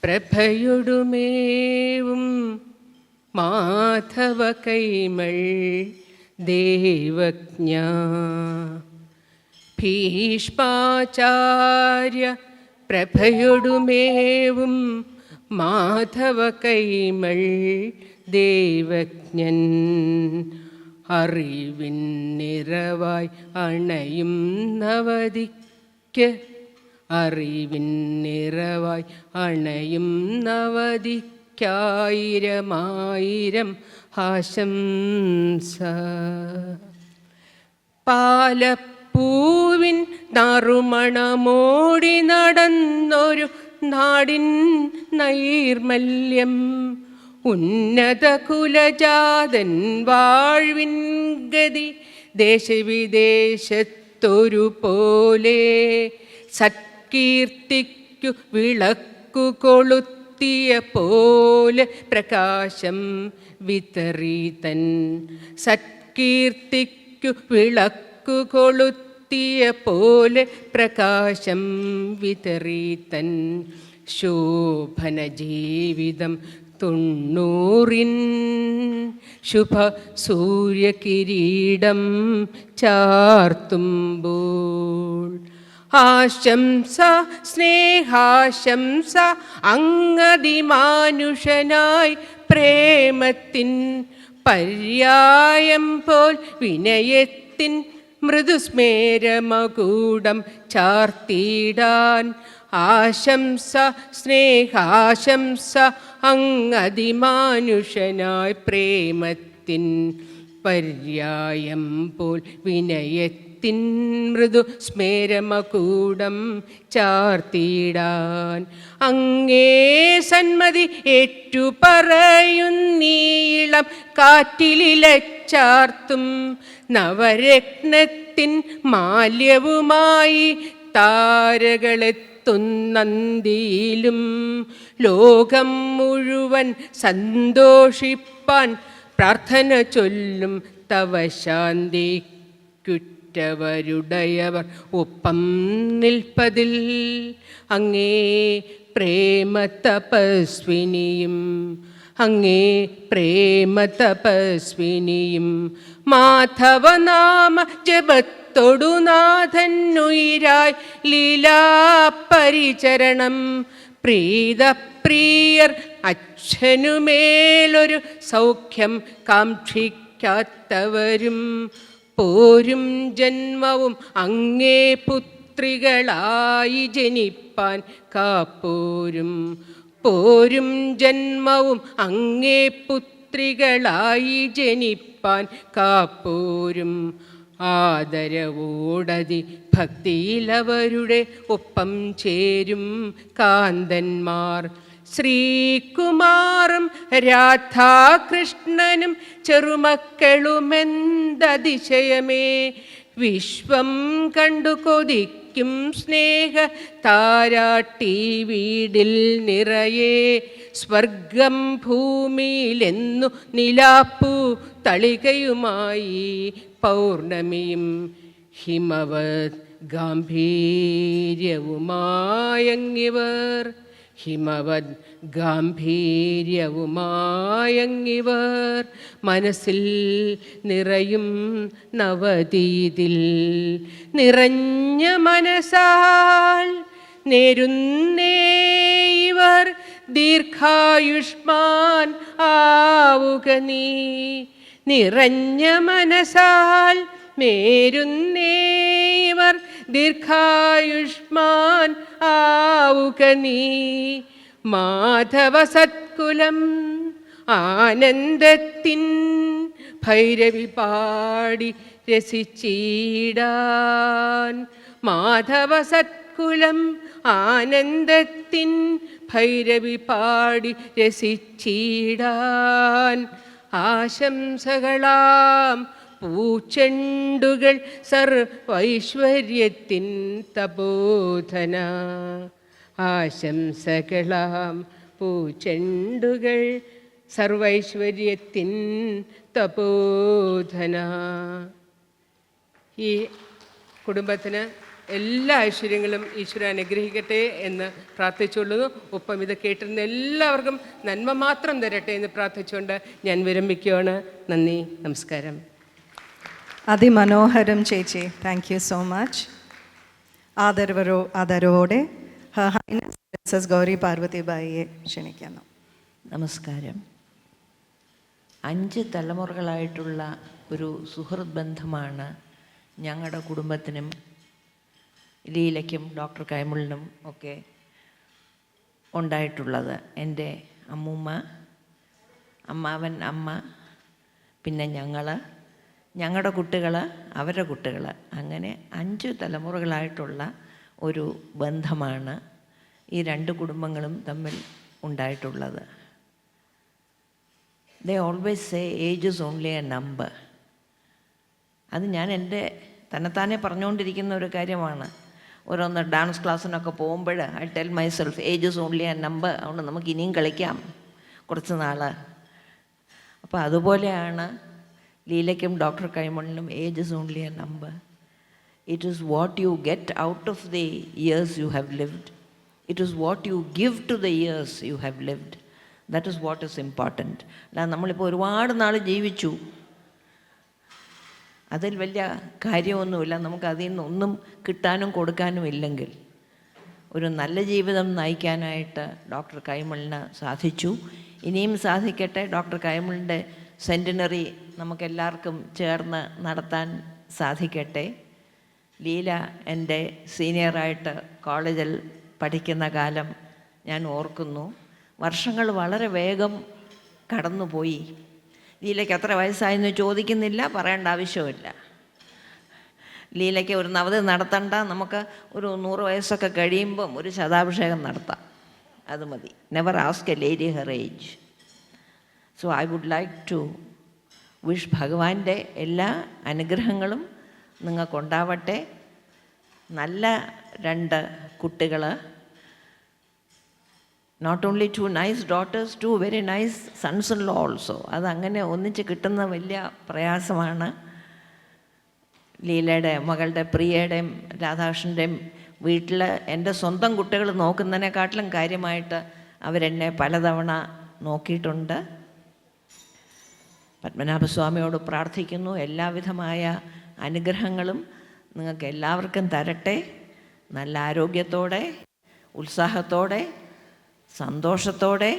പ്രഭയൊടുമേവും മാധവ കൈമൾ ദേവജ്ഞ. ഭീഷ്മാചാര്യ പ്രഭയൊടുമേവും മാധവ കൈമൾ ദേവജ്ഞൻ. അറിവിൻ നിറവായി അണയും നവതിക്ക്, അറിവിൻ നിറവായി അണയും നവതിക്കായിരമായിരം ആശംസ. പാലപ്പൂവിൻ നറുമണമോടി നടന്നൊരു നാടിൻ നൈർമല്യം, ഉന്നത കുലജാതൻ വാഴ്വിൻ ഗതി ദേശവിദേശത്തൊരു പോലെ. സത്കീർത്തിക്കു വിളക്കു കൊളുത്തിയ പോലെ പ്രകാശം വിതറിതൻ. സത്കീർത്തിക്കു വിളക്കു കൊളുത്തിയ പോലെ പ്രകാശം വിതറിതൻ. ശോഭന ജീവിതം 90 ശുഭ സൂര്യകിരീടം ചാർത്തുമ്പോൾ, ആശംസ സ്നേഹാശംസ അങ്ങതിമാനുഷനായി പ്രേമത്തിൻ പര്യായം പോൽ വിനയത്തിൻ മൃദുസ്മേരമകൂടം ചാർത്തിടാൻ. ആശംസ സ്നേഹാശംസ അങ്ങതിമാനുഷനായി പ്രേമത്തിൻ പര്യായം പോൽ വിനയത്തിൻ മൃദു സ്മേരമകൂടം ചാർത്തിടാൻ. അങ്ങേ സന്മതി ഏറ്റുപറയുന്നീളം കാറ്റിലിലച്ചാർത്തും നവരത്നത്തിൻ മാല്യവുമായി താരകളെത്തുന്നന്തിയിലും ലോകം മുഴുവൻ സന്തോഷിപ്പാൻ പ്രാർത്ഥന ചൊല്ലും തവ ശാന്തിക്കുറ്റവരുടയവർ ഒപ്പം നിൽപ്പതിൽ. അങ്ങേ പ്രേമ തപസ്വിനിയും അങ്ങേ പ്രേമ തപസ്വിനിയും മാധവനാമ ജപത്തൊടുനാഥനുയിരായി ലീലാപരിചരണം പ്രീതപ്രിയർ അച്ഛനുമേലൊരു സൗഖ്യം കാക്ഷിക്കാത്തവരും പോരും ജന്മവും അങ്ങേ പുത്രികളായി ജനിപ്പാൻ കാപ്പോരും പോരും ജന്മവും അങ്ങേ പുത്രികളായി ജനിപ്പാൻ കാപ്പോരും ആദരവോടതി ഭക്തിയിലവരുടെ ഒപ്പം ചേരും കാന്തന്മാർ ശ്രീകുമാറും രാധാകൃഷ്ണനും ചെറുമക്കളുമെന്തതിശയമേ വിശ്വം കണ്ടു കൊതിക്കും സ്നേഹ താരാട്ടി വീടിൽ നിറയെ സ്വർഗം ഭൂമിയിലെന്നു നിലാപ്പൂ തളികയുമായി പൗർണമിയും ഹിമവത് ഗാംഭീര്യവുമായങ്ങിവർ ഹിമവത് ഗാംഭീര്യവുമായങ്ങിവർ മനസ്സിൽ നിറയും നവതീതിൽ നിറഞ്ഞ മനസാൽ നേരുന്നേ ഇവർ ദീർഘായുഷ്മാൻ ആവുക നീ നിറഞ്ഞ മനസാൽ നേരുന്നേവർ ദീർഘായുഷ്മാൻ ആവുക നീ മാധവ സത്കുലം ആനന്ദത്തിൻ ഭൈരവി പാടി രസിച്ചിടാൻ മാധവ സത്കുലം ആനന്ദത്തിൻ ഭൈരവി പാടി രസിച്ചിടാൻ ആശംസകളാം പൂച്ചെണ്ടുകൾ സർവൈശ്വര്യത്തിൻ തപോധന ആശംസകളാം പൂച്ചെണ്ടുകൾ സർവൈശ്വര്യത്തിൻ തപോധന. ഈ കുടുംബത്തിന് എല്ലാ ഐശ്വര്യങ്ങളും ഈശ്വരൻ അനുഗ്രഹിക്കട്ടെ എന്ന് പ്രാർത്ഥിച്ചുകൊള്ളുന്നു. ഒപ്പം ഇത് കേട്ടിരുന്ന എല്ലാവർക്കും നന്മ മാത്രം തരട്ടെ എന്ന് പ്രാർത്ഥിച്ചുകൊണ്ട് ഞാൻ വിരമിക്കുകയാണ്. നന്ദി, നമസ്കാരം. അതിമനോഹരം ചേച്ചി, താങ്ക് യു സോ മച്ച്. ആദരവോടെ ഹർ ഹൈനസ് പ്രിൻസസ് ഗൗരി പാർവതിബായിയെ ക്ഷണിക്കുന്നു. നമസ്കാരം. 5 തലമുറകളായിട്ടുള്ള ഒരു സുഹൃത്ത് ബന്ധമാണ് ഞങ്ങളുടെ കുടുംബത്തിനും ലീലയ്ക്കും ഡോക്ടർ കൈമളിനും ഒക്കെ ഉണ്ടായിട്ടുള്ളത്. എൻ്റെ അമ്മൂമ്മ, അമ്മാവൻ, അമ്മ, പിന്നെ ഞങ്ങളുടെ കുട്ടികൾ, അവരുടെ കുട്ടികൾ, അങ്ങനെ 5 തലമുറകളായിട്ടുള്ള ഒരു ബന്ധമാണ് ഈ 2 കുടുംബങ്ങളും തമ്മിൽ ഉണ്ടായിട്ടുള്ളത്. They always say age is only a number. അത് ഞാൻ എൻ്റെ തന്നെത്താനെ പറഞ്ഞുകൊണ്ടിരിക്കുന്ന ഒരു കാര്യമാണ്. ഓരോന്ന് ഡാൻസ് ക്ലാസ്സിനൊക്കെ പോകുമ്പോൾ I tell myself age is only a number, അതുകൊണ്ട് നമുക്ക് ഇനിയും കളിക്കാം കുറച്ച് നാൾ. അപ്പോൾ അതുപോലെയാണ് ലീലയ്ക്കും ഡോക്ടർ കൈമളിനും age is only a number. It is what you get out of the years you have lived. It is what you give to the years you have lived. That is what is important. അല്ല നമ്മളിപ്പോൾ ഒരുപാട് നാൾ ജീവിച്ചു, അതിൽ വലിയ കാര്യമൊന്നുമില്ല. നമുക്ക് അതിൽ നിന്നൊന്നും കിട്ടാനും കൊടുക്കാനും ഇല്ലെങ്കിൽ ഒരു നല്ല ജീവിതം നയിക്കാനായിട്ട് ഡോക്ടർ കൈമളിന് സാധിച്ചു. ഇനിയും സാധിക്കട്ടെ. ഡോക്ടർ കൈമളിൻ്റെ സെൻറ്റിനറി നമുക്കെല്ലാവർക്കും ചേർന്ന് നടത്താൻ സാധിക്കട്ടെ. ലീല എൻ്റെ സീനിയറായിട്ട് കോളേജിൽ പഠിക്കുന്ന കാലം ഞാൻ ഓർക്കുന്നു. വർഷങ്ങൾ വളരെ വേഗം കടന്നുപോയി. ലീലയ്ക്ക് എത്ര വയസ്സായെന്ന് ചോദിക്കുന്നില്ല, പറയേണ്ട ആവശ്യമില്ല. ലീലയ്ക്ക് ഒരു നവതി നടത്തണ്ട, നമുക്ക് ഒരു 100 വയസ്സൊക്കെ കഴിയുമ്പം ഒരു ശതാഭിഷേകം നടത്താം, അത് മതി. Never ask a lady her age. So I would like to wish ഭഗവാന്റെ എല്ലാ അനുഗ്രഹങ്ങളും നിങ്ങൾക്കുണ്ടാവട്ടെ. നല്ല 2 കുട്ടികൾ, not only 2 nice daughters, 2 very nice sons in law also. അതങ്ങനെ ഒന്നിച്ച് കിട്ടുന്ന വലിയ പ്രയാസമാണ്. ലീലയുടെ മകളുടെ പ്രിയയുടെയും രാധാകൃഷ്ണൻ്റെയും വീട്ടിൽ എൻ്റെ സ്വന്തം കുട്ടികൾ നോക്കുന്നതിനെക്കാട്ടിലും കാര്യമായിട്ട് അവരെന്നെ പലതവണ നോക്കിയിട്ടുണ്ട്. പത്മനാഭസ്വാമിയോട് പ്രാർത്ഥിക്കുന്നു, എല്ലാവിധമായ അനുഗ്രഹങ്ങളും നിങ്ങൾക്ക് എല്ലാവർക്കും തരട്ടെ. നല്ല ആരോഗ്യത്തോടെ, ഉത്സാഹത്തോടെ, സന്തോഷത്തോടെ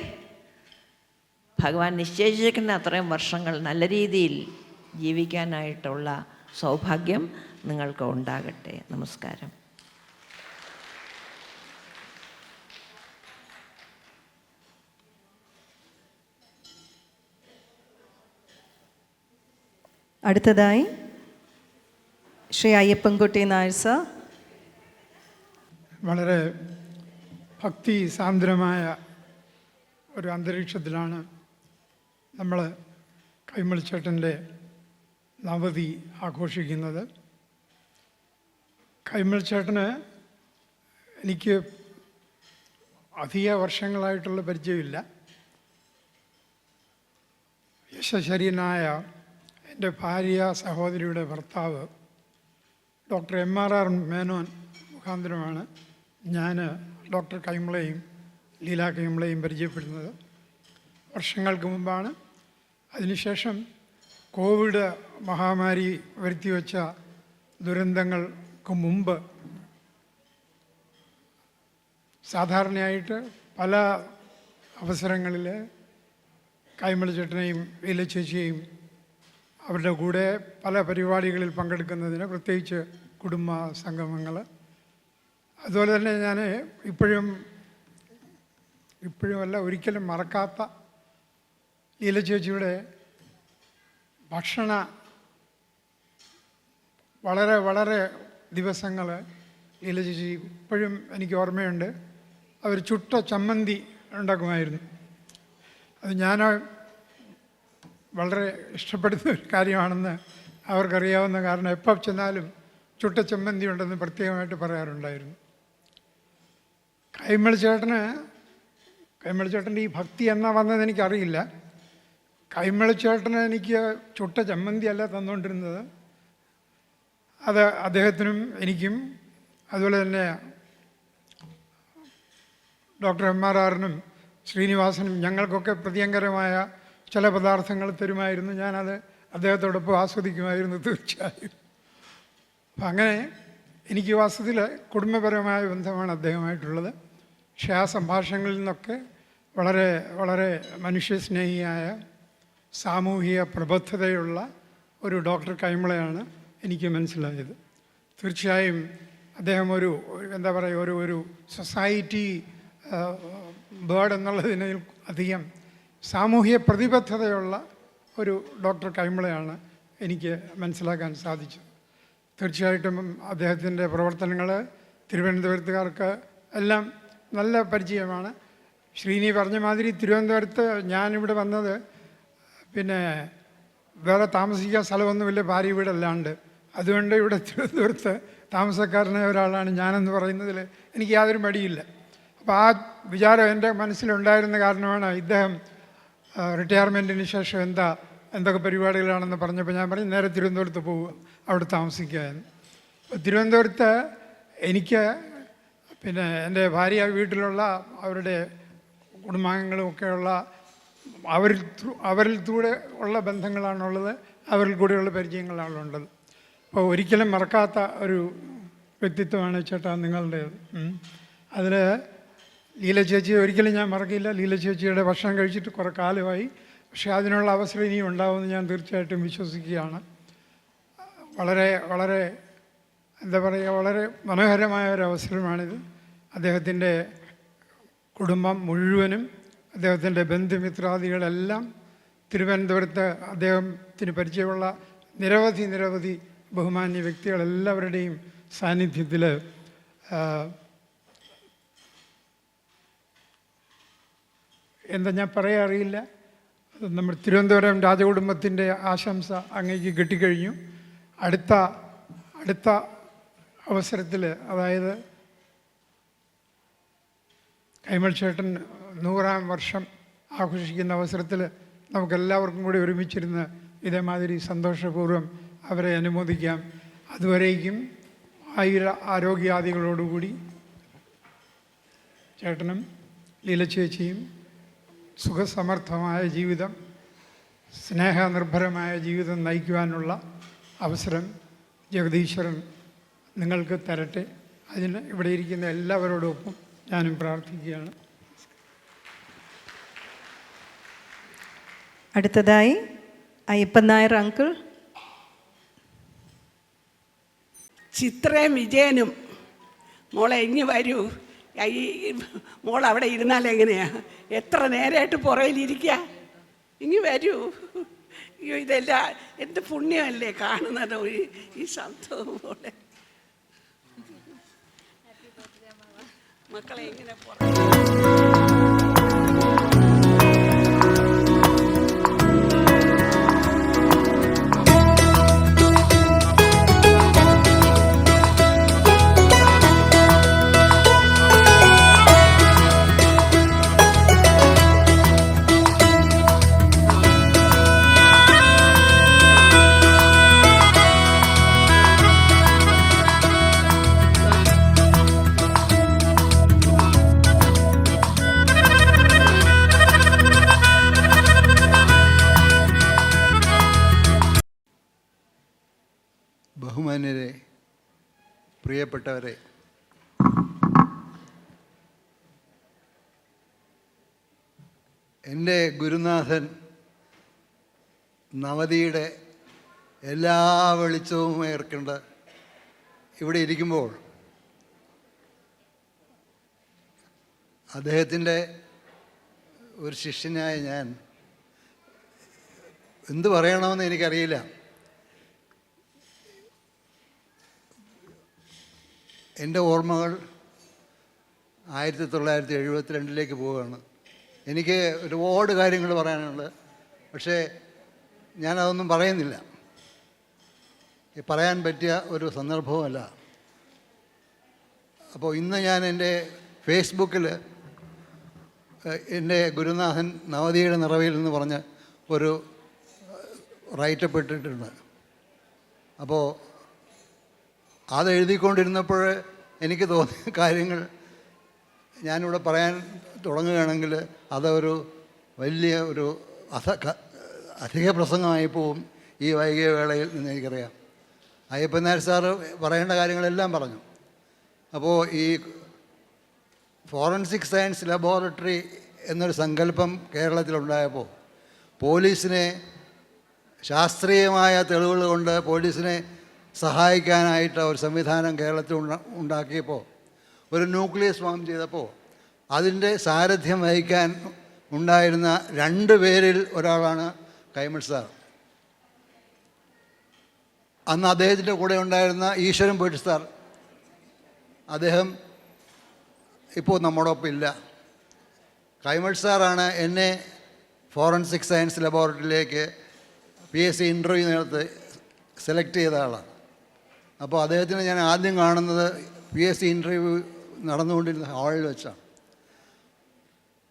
ഭഗവാൻ നിശ്ചയിച്ചിരിക്കുന്ന അത്രയും വർഷങ്ങൾ നല്ല രീതിയിൽ ജീവിക്കാനായിട്ടുള്ള സൗഭാഗ്യം നിങ്ങൾക്ക് ഉണ്ടാകട്ടെ. നമസ്കാരം. അടുത്തതായി ശ്രീ അയ്യപ്പൻകുട്ടി നായർ സർ. വളരെ ഭക്തി സാന്ദ്രമായ ഒരു അന്തരീക്ഷത്തിലാണ് നമ്മൾ കൈമളിച്ചേട്ടൻ്റെ നവതി ആഘോഷിക്കുന്നത്. കൈമളിച്ചേട്ടന് എനിക്ക് അധിക വർഷങ്ങളായിട്ടുള്ള പരിചയമില്ല. യശശരീരനായ എൻ്റെ ഭാര്യ സഹോദരിയുടെ ഭർത്താവ് ഡോക്ടർ MRR മേനോൻ മുഖാന്തരമാണ് ഞാൻ ഡോക്ടർ കൈമളെയും ലീല കൈമളെയും പരിചയപ്പെടുന്നത്. വർഷങ്ങൾക്ക് മുമ്പാണ്. അതിനുശേഷം കോവിഡ് മഹാമാരി വരുത്തിവെച്ച ദുരന്തങ്ങൾക്ക് മുമ്പ് സാധാരണയായിട്ട് പല അവസരങ്ങളിൽ കൈമളിച്ചേട്ടനെയും ലീല ചേച്ചിയെയും അവരുടെ കൂടെ പല പരിപാടികളിൽ പങ്കെടുക്കുന്നതിന്, പ്രത്യേകിച്ച് കുടുംബ സംഗമങ്ങൾ. അതുപോലെ തന്നെ ഞാൻ ഇപ്പോഴുമല്ല ഒരിക്കലും മറക്കാത്ത ലീല ചേച്ചിയുടെ ഭക്ഷണ വളരെ വളരെ ദിവസങ്ങൾ ലീല ചേച്ചി ഇപ്പോഴും എനിക്ക് ഓർമ്മയുണ്ട്. അവർ ചുട്ട ചമ്മന്തി ഉണ്ടാക്കുമായിരുന്നു. അത് ഞാൻ വളരെ ഇഷ്ടപ്പെടുന്ന ഒരു കാര്യമാണെന്ന് അവർക്കറിയാവുന്ന കാരണം എപ്പോൾ ചെന്നാലും ചുട്ട ചമ്മന്തി ഉണ്ടെന്ന് പ്രത്യേകമായിട്ട് പറയാറുണ്ടായിരുന്നു. കൈമളിച്ചേട്ടൻ്റെ ഈ ഭക്തി എന്നാ വന്നതെന്ന് എനിക്കറിയില്ല. കൈമളിച്ചേട്ടന് എനിക്ക് ചുട്ട ചമ്മന്തി അല്ല തന്നുകൊണ്ടിരുന്നത്, അത് അദ്ദേഹത്തിനും എനിക്കും അതുപോലെ തന്നെ ഡോക്ടർ MRRനും ശ്രീനിവാസനും ഞങ്ങൾക്കൊക്കെ പ്രിയങ്കരമായ ചില പദാർത്ഥങ്ങൾ തരുമായിരുന്നു. ഞാനത് അദ്ദേഹത്തോടൊപ്പം ആസ്വദിക്കുമായിരുന്നു തീർച്ചയായും. അപ്പം അങ്ങനെ എനിക്ക് വാസ്തവത്തിൽ കുടുംബപരമായ ബന്ധമാണ് അദ്ദേഹമായിട്ടുള്ളത്. പക്ഷേ ആ സംഭാഷണങ്ങളിൽ നിന്നൊക്കെ വളരെ വളരെ മനുഷ്യസ്നേഹിയായ സാമൂഹിക പ്രബദ്ധതയുള്ള ഒരു ഡോക്ടർ കൈമളയാണ് എനിക്ക് മനസ്സിലായത്. തീർച്ചയായും അദ്ദേഹം എന്താ പറയുക, ഒരു സൊസൈറ്റി ബേർഡ് എന്നുള്ളതിന് അധികം സാമൂഹിക പ്രതിബദ്ധതയുള്ള ഒരു ഡോക്ടർ കൈമളയാണ് എനിക്ക് മനസ്സിലാക്കാൻ സാധിച്ചത്. തീർച്ചയായിട്ടും അദ്ദേഹത്തിൻ്റെ പ്രവർത്തനങ്ങൾ തിരുവനന്തപുരത്തുകാർക്ക് എല്ലാം നല്ല പരിചയമാണ്. ശ്രീനി പറഞ്ഞ മാതിരി തിരുവനന്തപുരത്ത് ഞാനിവിടെ വന്നത് പിന്നെ വേറെ താമസിക്കാൻ സ്ഥലമൊന്നുമില്ല, ഭാര്യ വീടല്ലാണ്ട്. അതുകൊണ്ട് ഇവിടെ തിരുവനന്തപുരത്ത് താമസക്കാരനായ ഒരാളാണ് ഞാനെന്ന് പറയുന്നതിൽ എനിക്ക് യാതൊരു മടിയില്ല. അപ്പോൾ ആ വിചാരം എൻ്റെ മനസ്സിലുണ്ടായിരുന്ന കാരണമാണ് ഇദ്ദേഹം റിട്ടയർമെൻറ്റിന് ശേഷം എന്തൊക്കെ പരിപാടികളാണെന്ന് പറഞ്ഞപ്പോൾ ഞാൻ പറഞ്ഞു നേരെ തിരുവനന്തപുരത്ത് പോവുക, അവിടെ താമസിക്കുക എന്ന്. അപ്പോൾ തിരുവനന്തപുരത്ത് എനിക്ക് പിന്നെ എൻ്റെ ഭാര്യ വീട്ടിലുള്ള അവരുടെ കുടുംബാംഗങ്ങളുമൊക്കെയുള്ള അവരിൽ കൂടെ ഉള്ള ബന്ധങ്ങളാണുള്ളത്, അവരിൽ കൂടെയുള്ള പരിചയങ്ങളാണുള്ളത്. അപ്പോൾ ഒരിക്കലും മറക്കാത്ത ഒരു വ്യക്തിത്വമാണ് ചേട്ടാ നിങ്ങളുടേത്. അതിൽ ലീല ചേച്ചിയെ ഒരിക്കലും ഞാൻ മറക്കില്ല. ലീല ചേച്ചിയുടെ ഭക്ഷണം കഴിച്ചിട്ട് കുറേ കാലമായി, പക്ഷേ അതിനുള്ള അവസരം ഇനിയും ഉണ്ടാവുമെന്ന് ഞാൻ തീർച്ചയായിട്ടും വിശ്വസിക്കുകയാണ്. വളരെ വളരെ എന്താ പറയുക, വളരെ മനോഹരമായ ഒരു അവസരമാണിത്. അദ്ദേഹത്തിൻ്റെ കുടുംബം മുഴുവനും, അദ്ദേഹത്തിൻ്റെ ബന്ധുമിത്രാദികളെല്ലാം തിരുവനന്തപുരത്ത് അദ്ദേഹത്തിന് പരിചയമുള്ള നിരവധി ബഹുമാന്യ വ്യക്തികളെല്ലാവരുടെയും സാന്നിധ്യത്തിൽ എന്താ ഞാൻ പറയാൻ അറിയില്ല. നമ്മൾ തിരുവനന്തപുരം രാജകുടുംബത്തിൻ്റെ ആശംസ അങ്ങേക്ക് കിട്ടിക്കഴിഞ്ഞു. അടുത്ത അവസരത്തിൽ, അതായത് കൈമൾ ചേട്ടൻ 100-ാം വർഷം ആഘോഷിക്കുന്ന അവസരത്തിൽ നമുക്കെല്ലാവർക്കും കൂടി ഒരുമിച്ചിരുന്ന് ഇതേമാതിരി സന്തോഷപൂർവ്വം അവരെ അനുമോദിക്കാം. അതുവരേക്കും ആരോഗ്യാദികളോടുകൂടി ചേട്ടനും ലീലച്ചേച്ചിയും സുഖസമർത്ഥമായ ജീവിതം, സ്നേഹനിർഭരമായ ജീവിതം നയിക്കുവാനുള്ള അവസരം ജഗദീശ്വരൻ നിങ്ങൾക്ക് തരട്ടെ. അതിന് ഇവിടെ ഇരിക്കുന്ന എല്ലാവരോടൊപ്പം ഞാനും പ്രാർത്ഥിക്കുകയാണ്. അടുത്തതായി അയ്യപ്പൻ നായർ അങ്കിൾ. ചിത്രയും വിജയനും മോളെ ഇങ്ങ് വരൂ. ഈ മോൾ അവിടെ ഇരുന്നാൽ എങ്ങനെയാ? എത്ര നേരമായിട്ട് പുറയിലിരിക്കുക? ഇങ്ങ് വരൂ. അയ്യോ, ഇതെല്ലാം എന്ത് പുണ്യമല്ലേ കാണുന്നത് ഈ സംഭവം. മോളെ മക്കളെ ഇങ്ങനെ ബഹുമാന്യരെ, പ്രിയപ്പെട്ടവരെ, എൻ്റെ ഗുരുനാഥൻ നവതിയുടെ എല്ലാ വെളിച്ചവും ഏർക്കേണ്ട ഇവിടെ ഇരിക്കുമ്പോൾ അദ്ദേഹത്തിൻ്റെ ഒരു ശിഷ്യനായ ഞാൻ എന്ത് പറയണമെന്ന് എനിക്കറിയില്ല. എൻ്റെ ഓർമ്മകൾ 1972 പോവുകയാണ്. എനിക്ക് ഒരുപാട് കാര്യങ്ങൾ പറയാനുണ്ട്, പക്ഷേ ഞാനതൊന്നും പറയുന്നില്ല. പറയാൻ പറ്റിയ ഒരു സന്ദർഭവുമല്ല. അപ്പോൾ ഇന്ന് ഞാൻ എൻ്റെ ഫേസ്ബുക്കിൽ എൻ്റെ ഗുരുനാഥൻ നവതിയുടെ നിറവിൽ എന്ന് പറഞ്ഞ് ഒരു റൈറ്റപ്പ് ഇട്ടിട്ടുണ്ട്. അപ്പോൾ അത് എഴുതിക്കൊണ്ടിരുന്നപ്പോൾ എനിക്ക് തോന്നിയ കാര്യങ്ങൾ ഞാനിവിടെ പറയാൻ തുടങ്ങുകയാണെങ്കിൽ അതൊരു വലിയ ഒരു അധിക പ്രസംഗമായി പോവും ഈ വൈകിയ വേളയിൽ നിന്ന് എനിക്കറിയാം. അയ്യപ്പൻ നായർ സാറ് പറയേണ്ട കാര്യങ്ങളെല്ലാം പറഞ്ഞു. അപ്പോൾ ഈ ഫോറൻസിക് സയൻസ് ലബോറട്ടറി എന്നൊരു സങ്കല്പം കേരളത്തിലുണ്ടായപ്പോൾ പോലീസിനെ ശാസ്ത്രീയമായ തെളിവുകൾ കൊണ്ട് പോലീസിനെ സഹായിക്കാനായിട്ട് ഒരു സംവിധാനം കേരളത്തിൽ ഉണ്ടാക്കിയപ്പോൾ, ഒരു ന്യൂക്ലിയസ് ഫോം ചെയ്തപ്പോൾ അതിൻ്റെ സാരഥ്യം വഹിക്കാൻ ഉണ്ടായിരുന്ന 2 പേരിൽ ഒരാളാണ് കൈമൾ സാർ. അന്ന് അദ്ദേഹത്തിൻ്റെ കൂടെ ഉണ്ടായിരുന്ന ഈശ്വരൻ പോയിട്ട് സാർ, അദ്ദേഹം ഇപ്പോൾ നമ്മോടൊപ്പം ഇല്ല. കൈമൾ സാറാണ് എന്നെ ഫോറൻസിക് സയൻസ് ലബോറട്ടറിയിലേക്ക് PSC ഇൻ്റർവ്യൂ നേരത്ത് സെലക്ട് ചെയ്ത ആളാണ്. അപ്പോൾ അദ്ദേഹത്തിന് ഞാൻ ആദ്യം കാണുന്നത് PSC ഇൻ്റർവ്യൂ നടന്നുകൊണ്ടിരുന്ന ഹാളിൽ വെച്ചാണ്.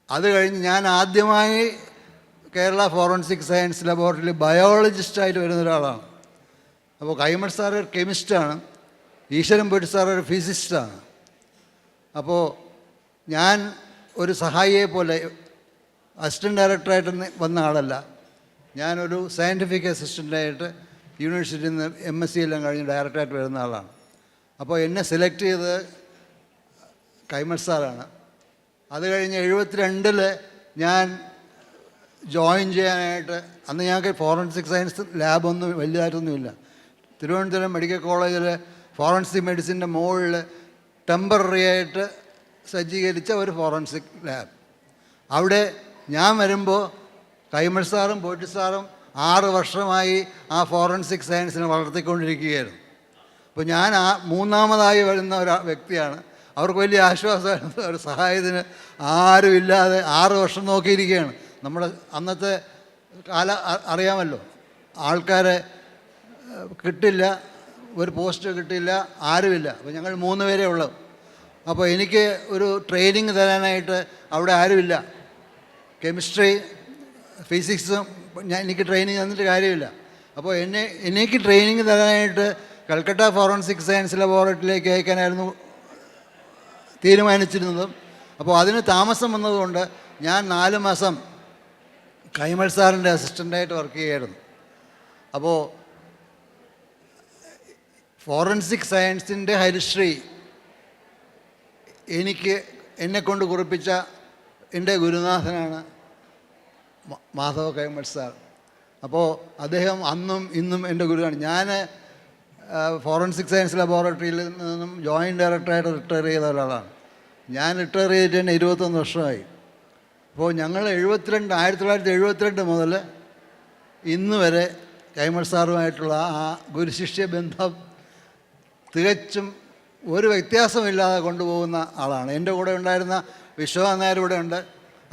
അത് കഴിഞ്ഞ് ഞാൻ ആദ്യമായി കേരള ഫോറൻസിക് സയൻസ് ലബോറട്ടറിയിൽ ബയോളജിസ്റ്റായിട്ട് വരുന്ന ഒരാളാണ്. അപ്പോൾ കൈമൾ സാർ ഒരു കെമിസ്റ്റാണ്, ഈശ്വരൻ പോയിട്ട് സാർ ഒരു ഫിസിസ്റ്റാണ്. അപ്പോൾ ഞാൻ ഒരു സഹായിയെ പോലെ അസിസ്റ്റൻറ്റ് ഡയറക്ടറായിട്ട് വന്ന ആളല്ല, ഞാനൊരു സയൻറ്റിഫിക് അസിസ്റ്റൻ്റായിട്ട് യൂണിവേഴ്സിറ്റിയിൽ നിന്ന് MSc എല്ലാം കഴിഞ്ഞ് ഡയറക്ടറായിട്ട് വരുന്ന ആളാണ്. അപ്പോൾ എന്നെ സെലക്ട് ചെയ്തത് കൈമൾ സാറാണ്. അത് കഴിഞ്ഞ് 72-ൽ ഞാൻ ജോയിൻ ചെയ്യാനായിട്ട്, അന്ന് ഞങ്ങൾക്ക് ഫോറൻസിക് സയൻസ് ലാബൊന്നും വലുതായിട്ടൊന്നുമില്ല. തിരുവനന്തപുരം മെഡിക്കൽ കോളേജിൽ ഫോറൻസിക് മെഡിസിൻ്റെ മുകളിൽ ടെമ്പററി ആയിട്ട് സജ്ജീകരിച്ച ഒരു ഫോറൻസിക് ലാബ്. അവിടെ ഞാൻ വരുമ്പോൾ കൈമൾ സാറും പോറ്റി സാറും 6 വർഷമായി ആ ഫോറൻസിക് സയൻസിനെ വളർത്തിക്കൊണ്ടിരിക്കുകയായിരുന്നു. അപ്പോൾ ഞാൻ മൂന്നാമതായി വരുന്ന ഒരു വ്യക്തിയാണ്. അവർക്ക് വലിയ ആശ്വാസമായിരുന്നു. ഒരു സഹായത്തിന് ആരുമില്ലാതെ 6 വർഷം നോക്കിയിരിക്കുകയാണ്. നമ്മുടെ അന്നത്തെ അറിയാമല്ലോ, ആൾക്കാരെ കിട്ടില്ല, ഒരു പോസ്റ്റ് കിട്ടില്ല, ആരുമില്ല. അപ്പോൾ ഞങ്ങൾ 3 പേരേ ഉള്ളൂ. അപ്പോൾ എനിക്ക് ഒരു ട്രെയിനിങ് തരാനായിട്ട് അവിടെ ആരുമില്ല. കെമിസ്ട്രി, ഫിസിക്സും എനിക്ക് ട്രെയിനിങ് തന്നിട്ട് കാര്യമില്ല. അപ്പോൾ എനിക്ക് ട്രെയിനിങ് തരാനായിട്ട് കൽക്കട്ട ഫോറൻസിക് സയൻസ് ലബോറട്ടറിയിലേക്ക് അയക്കാനായിരുന്നു തീരുമാനിച്ചിരുന്നതും. അപ്പോൾ അതിന് താമസം വന്നതുകൊണ്ട് ഞാൻ 4 മാസം കൈമൾ സാറിൻ്റെ അസിസ്റ്റൻ്റായിട്ട് വർക്ക് ചെയ്യുമായിരുന്നു. അപ്പോൾ ഫോറൻസിക് സയൻസിൻ്റെ ഹരിശ്രീ എന്നെക്കൊണ്ട് കുറിപ്പിച്ച എൻ്റെ ഗുരുനാഥനാണ് മാധവ കൈമൾ സാർ. അപ്പോൾ അദ്ദേഹം അന്നും ഇന്നും എൻ്റെ ഗുരുവാണ്. ഞാൻ ഫോറൻസിക് സയൻസ് ലബോറട്ടറിയിൽ നിന്നും ജോയിൻറ്റ് ഡയറക്ടറായിട്ട് റിട്ടയർ ചെയ്ത ഒരാളാണ്. ഞാൻ റിട്ടയർ ചെയ്തിട്ട് തന്നെ 21 വർഷമായി. അപ്പോൾ ഞങ്ങൾ 1972 മുതൽ ഇന്ന് വരെ കൈമൾ സാറുമായിട്ടുള്ള ആ ഗുരുശിഷ്യ ബന്ധം തികച്ചും ഒരു വ്യത്യാസമില്ലാതെ കൊണ്ടുപോകുന്ന ആളാണ്. എൻ്റെ കൂടെ ഉണ്ടായിരുന്ന വിശ്വനാഥ് നായർ ഇവിടെ ഉണ്ട്.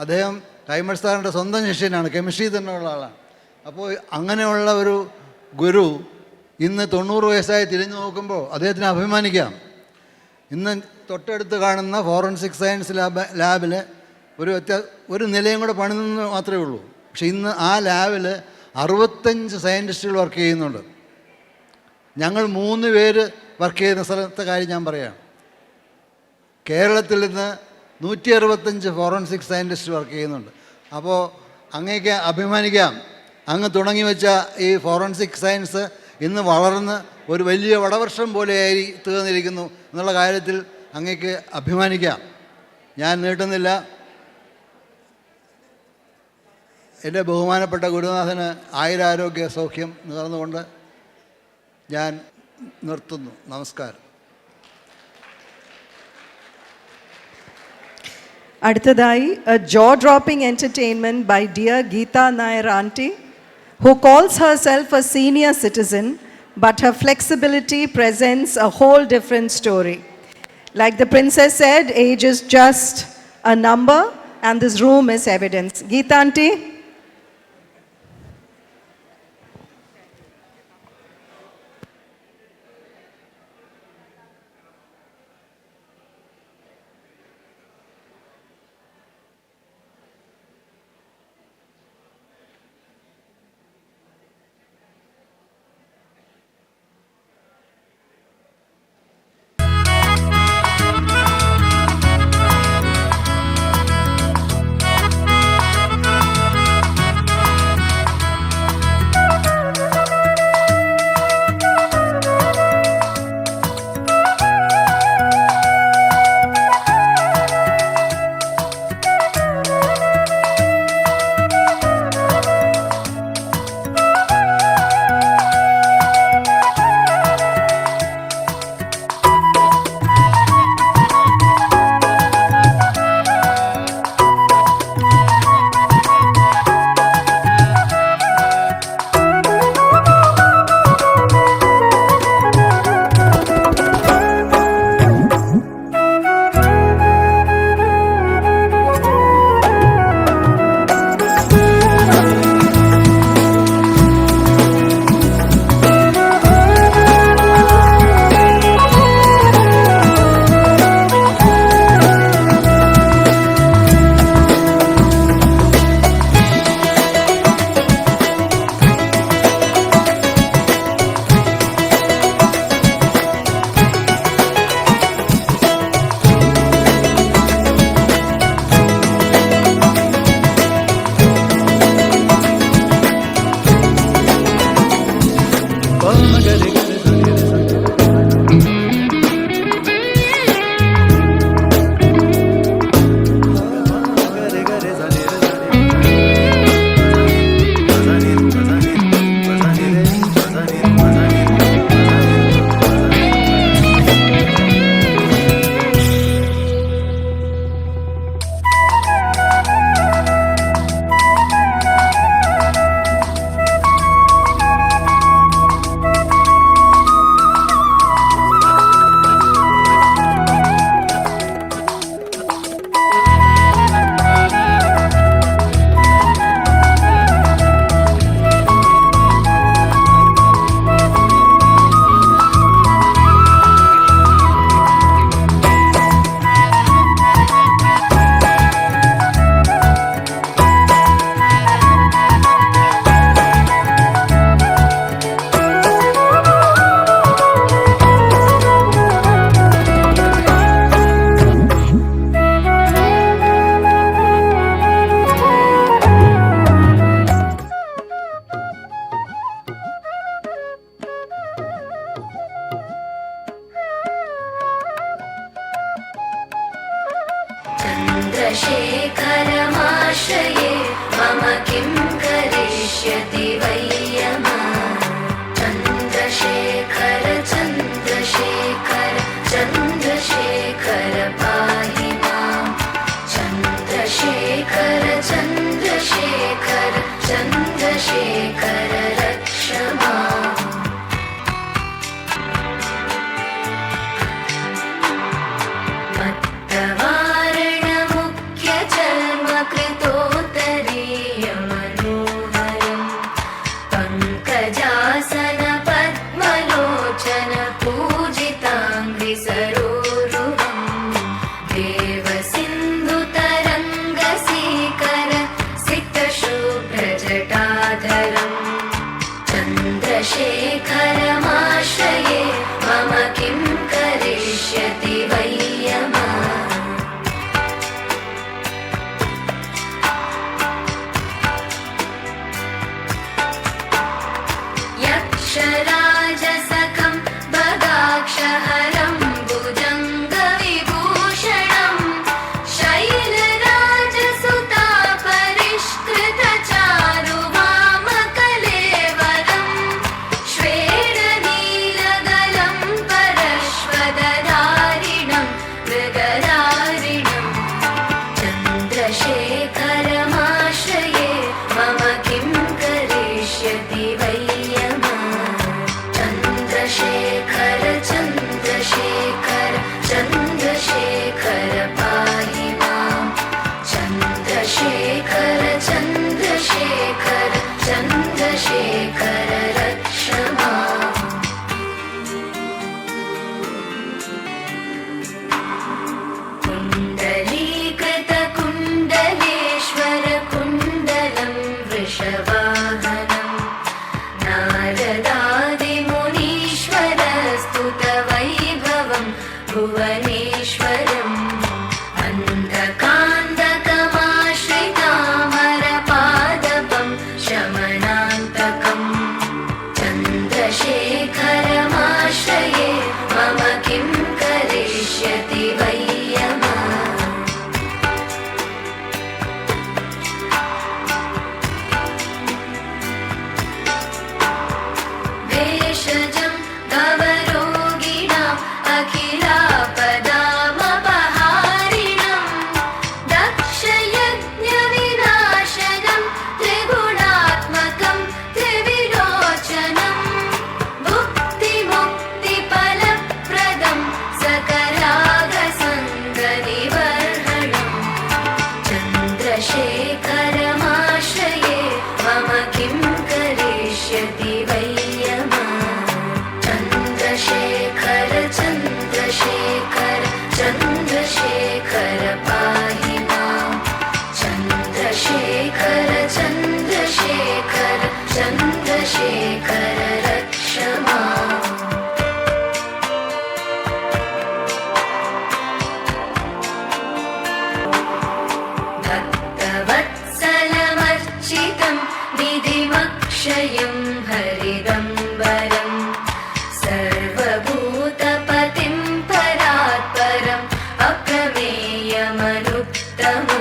അദ്ദേഹം കൈമൾ സാറിൻ്റെ സ്വന്തം ശിഷ്യനാണ്, കെമിസ്ട്രി തന്നെയുള്ള ആളാണ്. അപ്പോൾ അങ്ങനെയുള്ള ഒരു ഗുരു ഇന്ന് 90 വയസ്സായി തിരിഞ്ഞു നോക്കുമ്പോൾ അദ്ദേഹത്തിന് അഭിമാനിക്കാം. ഇന്ന് തൊട്ടടുത്ത് കാണുന്ന ഫോറൻസിക് സയൻസ് ലാബിൽ ഒരു നിലയും കൂടെ പണിതെന്ന് മാത്രമേ ഉള്ളൂ. പക്ഷെ ഇന്ന് ആ ലാബിൽ 65 സയൻറ്റിസ്റ്റുകൾ വർക്ക് ചെയ്യുന്നുണ്ട്. ഞങ്ങൾ 3 പേര് വർക്ക് ചെയ്യുന്ന സ്ഥലത്തെ കാര്യം ഞാൻ പറയാം. കേരളത്തിൽ നിന്ന് 165 ഫോറൻസിക് സയൻറ്റിസ്റ്റ് വർക്ക് ചെയ്യുന്നുണ്ട്. അപ്പോൾ അങ്ങേക്ക് അഭിമാനിക്കാം. അങ്ങ് തുടങ്ങി വെച്ച ഈ ഫോറൻസിക് സയൻസ് ഇന്ന് വളർന്ന് ഒരു വലിയ വടവർഷം പോലെയായി തീർന്നിരിക്കുന്നു എന്നുള്ള കാര്യത്തിൽ അങ്ങേക്ക് അഭിമാനിക്കാം. ഞാൻ നീട്ടുന്നില്ല. എൻ്റെ ബഹുമാനപ്പെട്ട ഗുരുനാഥന് ആയുരാരോഗ്യ സൗഖ്യം നേർന്നുകൊണ്ട് ഞാൻ നിർത്തുന്നു. നമസ്കാരം. അടുത്തതായി a jaw-dropping entertainment by dear Geeta Nair auntie, who calls herself a senior citizen, but her flexibility presents a whole different story. Like the princess said, age is just a number and this room is evidence. Geeta auntie. चन्द्रशेखरमाश्रये मम किं करिष्यति वै यमः चन्द्रशेखर चन्द्रशेखर चन्द्रशेखर पाहि मां चन्द्रशेखर चन्द्रशेखर चन्द्रशेखर रक्ष माम् मत्तवारणमुख्यचर्मकृतोत्तरीयमनोहरं पङ्कजासन पद्मलोचन पूजिताङ्घ्रिसरोरुहं देवसिन्धुतरङ्गसीकर सिक्तशुभ्रजटाधरं चन्द्रशेखरमाश्रये मम किं करिष्यति वै यमः यक्षराजसखं बगाक्षहरं भुजङ्गविभूषणं शैलराजसुतापरिष्कृतचारुवामकलेवरं श्वेतनीलगलं परश्वदधारिणं मृगधारिणं चन्द्रशेखरमाश्रये मम किं करिष्यति वै चन्द्रशेखर चन्द्रशेखर चन्द्रशेखर पाहि मां चन्द्रशेखर चन्द्रशेखर चन्द्रशेखर रक्ष माम् कुण्डलीकृतकुण्डलेश्वर कुण्डलं वृषवाहनं नारदादिमुनीश्वरस्तुतवैभवं भुवनेश्वरम् अन्धकान्तकमाश्रितामरपादपं शमनान्तकं चन्द्रशेखरमाश्रये मम किं करिष्यति वै यमः भेषजं भवरोगिणाम् अखिलापदामपहारिणं दक्षयज्ञविनाशनं त्रिगुणात्मकं त्रिविलोचनं भुक्तिमुक्तिफलप्रदं सकलागसङ्गनिवर्हणं चन्द्रशेखरमाश्रये मम किं करिष्यति वै चन्द्रशेखर चन्द्रशेखर चन्द्रशेखर पाहि मां चन्द्रशेखर चन्द्रशेखर चन्द्रशेखर रक्ष माम् भक्तवत्सलमर्चितं निधिमक्षयं हरिदम्बरं सर्वभूतपतिं परात्परम् अप्रमेयमनुत्तमम्